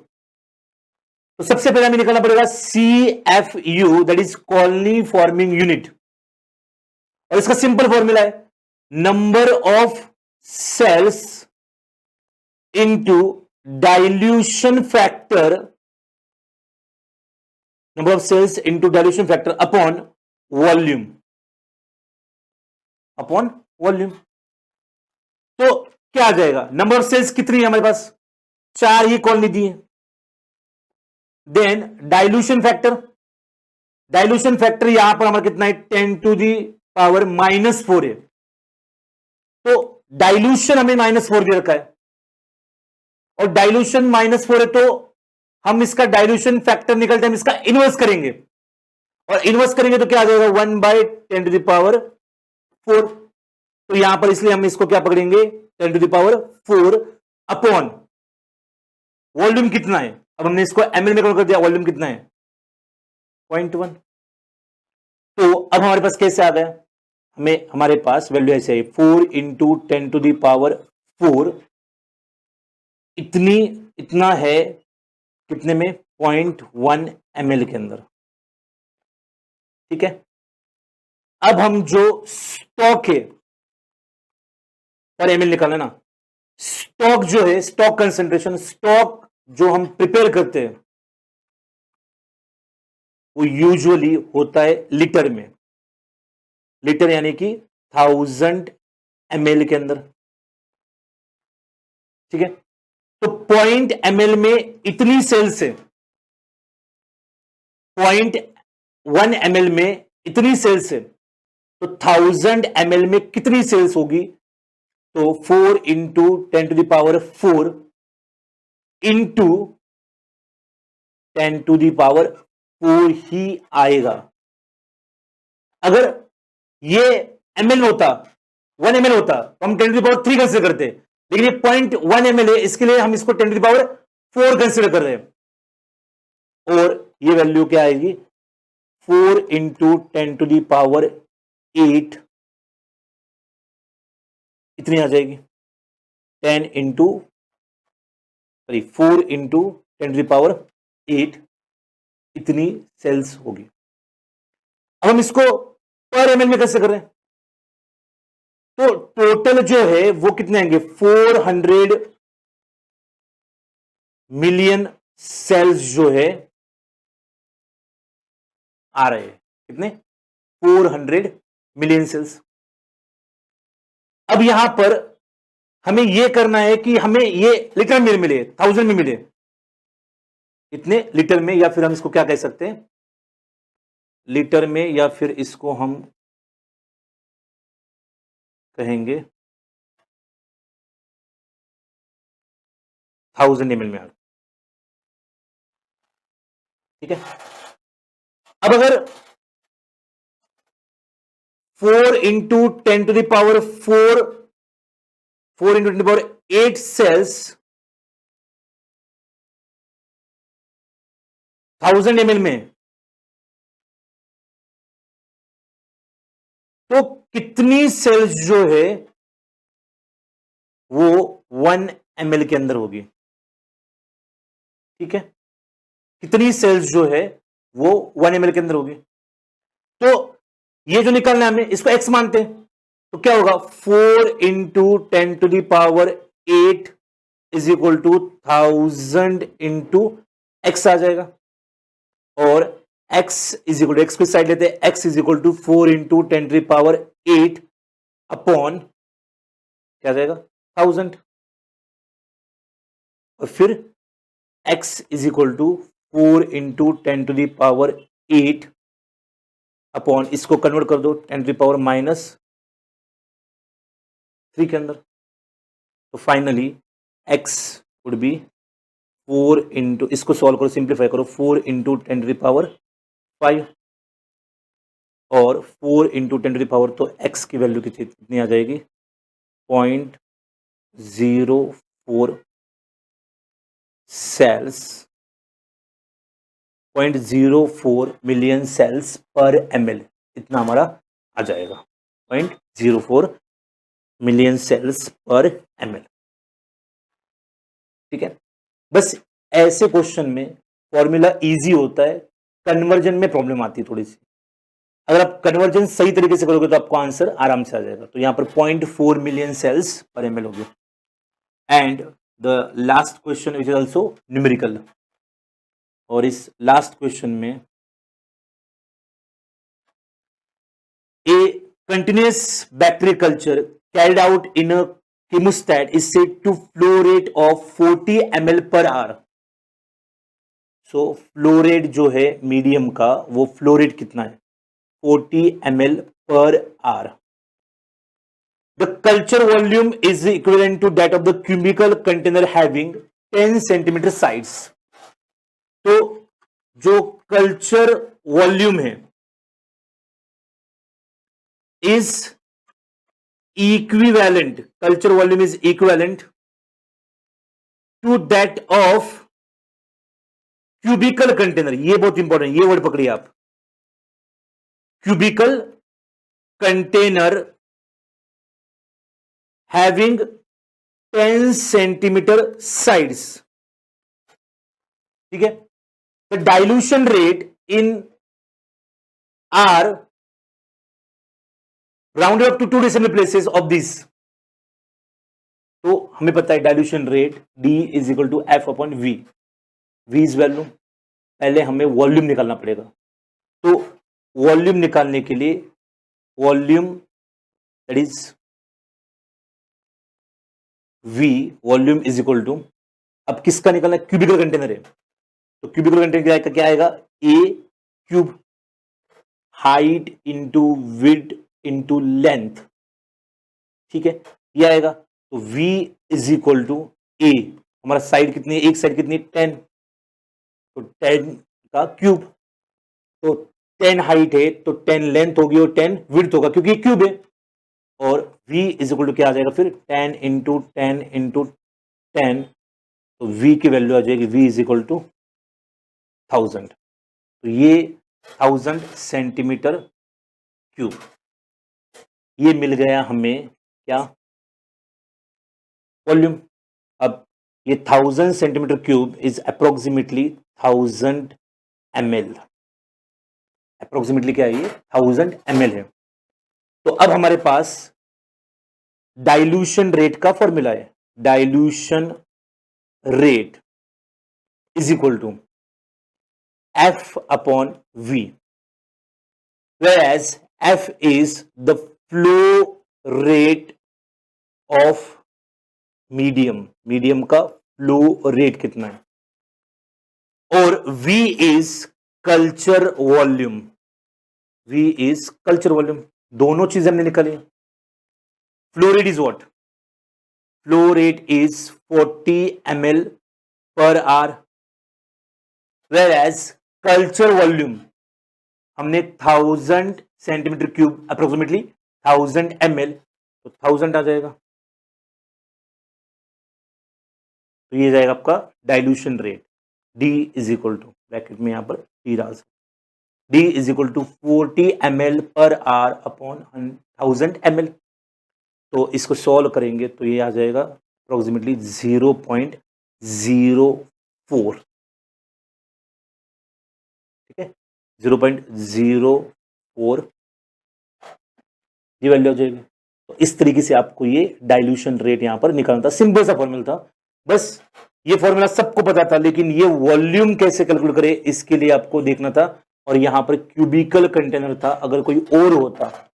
तो सबसे पहले हमें निकालना पड़ेगा CFU, that is colony forming unit, और इसका सिंपल फॉर्मूला है number of cells into dilution factor, number of cells into dilution factor upon volume, upon volume. तो क्या आ जाएगा? नंबर ऑफ सेल्स कितनी है हमारे पास? 4 ही कॉलोनी दी है। Then dilution factor, dilution factor यहां पर हमारा कितना है? 10 टू दी पावर -4 है। तो डाइल्यूशन हमें -4 दे रखा है, और डाइल्यूशन -4 है तो हम इसका डाइल्यूशन फैक्टर निकलते हैं, हम इसका इनवर्स करेंगे, और इनवर्स करेंगे तो क्या आ जाएगा? 1/10 टू द पावर 4। तो यहां पर इसलिए हम इसको क्या पकड़ेंगे? 10 to the power 4 upon volume कितना है? अब हमने इसको ml में कन्वर्ट कर दिया, वॉल्यूम कितना है? 0.1। तो अब हमारे पास कैसे आ गया? हमें हमारे पास वैल्यू ऐसे है 4 इंटू 10 टू द पावर 4, इतना है कितने में? 0.1 ml के अंदर। ठीक है, अब हम जो स्टॉक है पर ml निकालना ना, स्टॉक जो है, स्टॉक कंसेंट्रेशन, स्टॉक जो हम प्रिपेयर करते हैं वो यूजुअली होता है लीटर में, लीटर यानी कि 1000 ml के अंदर। ठीक है, तो 0.ml में इतनी सेल्स है, 0.1 ml में इतनी सेल्स है, तो 1000 ml में कितनी सेल्स होगी? तो 4 into 10 to the power 4 into 10 to the power 4 ही आएगा। अगर ये ml होता, 1 ml होता, तो हम 10 टू द पावर 3 कंसिडर करते, लेकिन ये 0.1 ml है, इसके लिए हम इसको 10 टू द पावर 4 कंसिडर कर रहे हैं, और ये वैल्यू क्या आएगी? 4 इंटू 10 टू द पावर 8 इतनी आ जाएगी। 10 into 4 into 10 to the power 8 इतनी सेल्स होगी। अब हम इसको पर ml में कैसे कर रहे हैं? तो टोटल जो है वो कितने आएंगे? 400 मिलियन सेल्स जो है आ रहे हैं। कितने? 400 मिलियन सेल्स। अब यहां पर हमें यह करना है कि हमें ये लीटर में मिले, 1000 में मिले, इतने लीटर में, या फिर हम इसको क्या कह सकते हैं? लीटर में, या फिर इसको हम कहेंगे 1000 ml में। ठीक है, अब अगर 4 into 10 to the power 4 into 10 to the power 8 cells 1000 ml में, तो कितनी सेल्स जो है वो 1 ml के अंदर होगी? ठीक है, कितनी सेल्स जो है वो 1 ml के अंदर होगी। तो ये जो निकालना है हमें, इसको x मानते हैं, तो क्या होगा? 4 into 10 to the power 8 is equal to 1000 into X आ जाएगा, और x is equal to, X को साइड लेते हैं, x is equal to 4 into 10 to the power 8 upon क्या जाएगा? 1000, और फिर x is equal to 4 into 10 to the power 8 upon, इसको कन्वर्ट कर दो 10 टू द पावर -3 के अंदर, तो finally x would be 4 into, इसको सॉल्व करो, सिंप्लीफाई करो, 4 इंटू 10⁵ और 4 इंटू 10⁵, तो x की वैल्यू कितनी आ जाएगी, 0.04 sales, 0.04 million cells per ml, इतना हमारा आ जाएगा, 0.04 मिलियन सेल्स पर ml। ठीक है, बस ऐसे क्वेश्चन में फॉर्मूला इजी होता है, कन्वर्जन में प्रॉब्लम आती है थोड़ी सी। अगर आप कन्वर्जन सही तरीके से करोगे तो आपको आंसर आराम से आ जाएगा। तो यहां पर 0.4 मिलियन सेल्स पर ml हो गया। And the last question which is also numerical, और इस लास्ट क्वेश्चन में ए continuous bacterial culture carried out in a chemostat is said to flow rate of 40 ml per hour। So flow rate जो है मीडियम का, वो फ्लो रेट कितना है, 40 ml per hour। The culture volume is equivalent to that of the cubical container having 10 centimeter size। तो जो कल्चर वॉल्यूम है is equivalent, culture volume is equivalent to that of cubical container। ये बहुत इंपॉर्टेंट, ये वर्ड पकड़िए आप, cubical container having 10 centimeter sides। ठीक है, the dilution rate in R rounded up to 2 decimal places of this। तो हमें पता है dilution rate D is equal to F upon V। V is value, पहले हमें वॉल्यूम निकालना पड़ेगा। तो वॉल्यूम निकालने के लिए volume that is V, volume is equal to, अब किसका निकालना है, क्यूबिकल कंटेनर है, तो क्यूबिकल कंटेनर क्या आएगा, A cube, height into width into length. ठीक है, ये आएगा, तो V is equal to A, हमारा साइड कितनी है, एक साइड कितनी, 10, तो 10 का क्यूब, तो 10 हाइट है तो 10 लेंथ होगी और 10 विड्थ होगा क्योंकि क्यूब है, और V इज इक्वल टू क्या आ जाएगा फिर, 10 इंटू 10 इंटू 10, तो V की वैल्यू आ जाएगी, V इज इक्वल टू 1000। तो ये 1000 सेंटीमीटर क्यूब, ये मिल गया हमें क्या, वॉल्यूम। अब ये 1000 centimetre cube is approximately 1000 ml, approximately क्या है, ये 1000 ml है। तो अब हमारे पास डाइल्यूशन रेट का फॉर्मूला है, dilution rate is equal to F upon V, whereas F is the flow rate of medium, medium का फ्लो रेट कितना है, और V is culture volume, V is culture volume. दोनों चीजें हमने निकाली। Flow rate is what, flow rate is 40 ml per hour, whereas culture volume हमने 1000 सेंटीमीटर क्यूब, अप्रोक्सीमेटली 1000 ml, तो 1000 आ जाएगा। तो ये जाएगा आपका dilution rate, D is equal to, bracket में यहां पर D रहा, D is equal to 40 ml per hour upon 1000 ml। तो इसको सॉल्व करेंगे तो ये आ जाएगा अप्रोक्सीमेटली 0.04। ठीक है, 0.04 ये वैल्यू आ जाएगी। तो इस तरीके से आपको ये डाइल्यूशन रेट यहां पर निकालना था, सिंपल सा फॉर्मूला था, बस ये फॉर्मूला सबको पता था, लेकिन ये वॉल्यूम कैसे कैलकुलेट करें इसके लिए आपको देखना था। और यहां पर क्यूबिकल कंटेनर था, अगर कोई और होता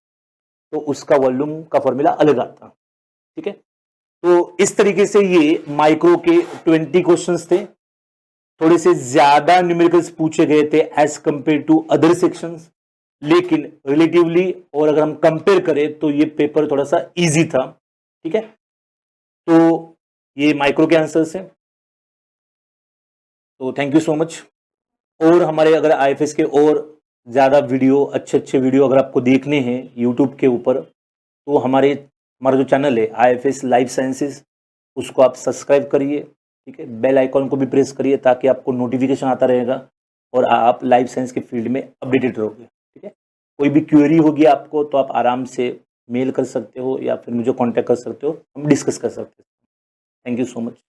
तो उसका वॉल्यूम का फॉर्मूला अलग आता। ठीक है, तो इस तरीके से ये माइक्रो के 20 क्वेश्चंस थे, थोड़े से ज्यादा न्यूमेरिकल्स पूछे गए थे as compare to other sections, लेकिन रिलेटिवली और अगर हम कंपेयर करें तो ये पेपर थोड़ा सा इजी था। ठीक है, तो ये माइक्रो के आंसर्स हैं। तो थैंक यू सो मच। और हमारे अगर आईएफएस के और ज़्यादा वीडियो, अच्छे वीडियो अगर आपको देखने हैं यूट्यूब के ऊपर, तो हमारा जो चैनल है आईएफएस लाइफ साइंसेस, उसको आप सब्सक्राइब करिए, ठीक है। बेल आइकॉन को भी प्रेस करिए ताकि आपको नोटिफिकेशन आता रहेगा और आप लाइफ साइंस के फील्ड में अपडेटेड रहोगे, ठीक है। कोई भी क्वेरी होगी आपको तो आप आराम से मेल कर सकते हो या फिर मुझे कांटेक्ट कर सकते हो, हम डिस्कस कर सकते हैं। Thank you so much.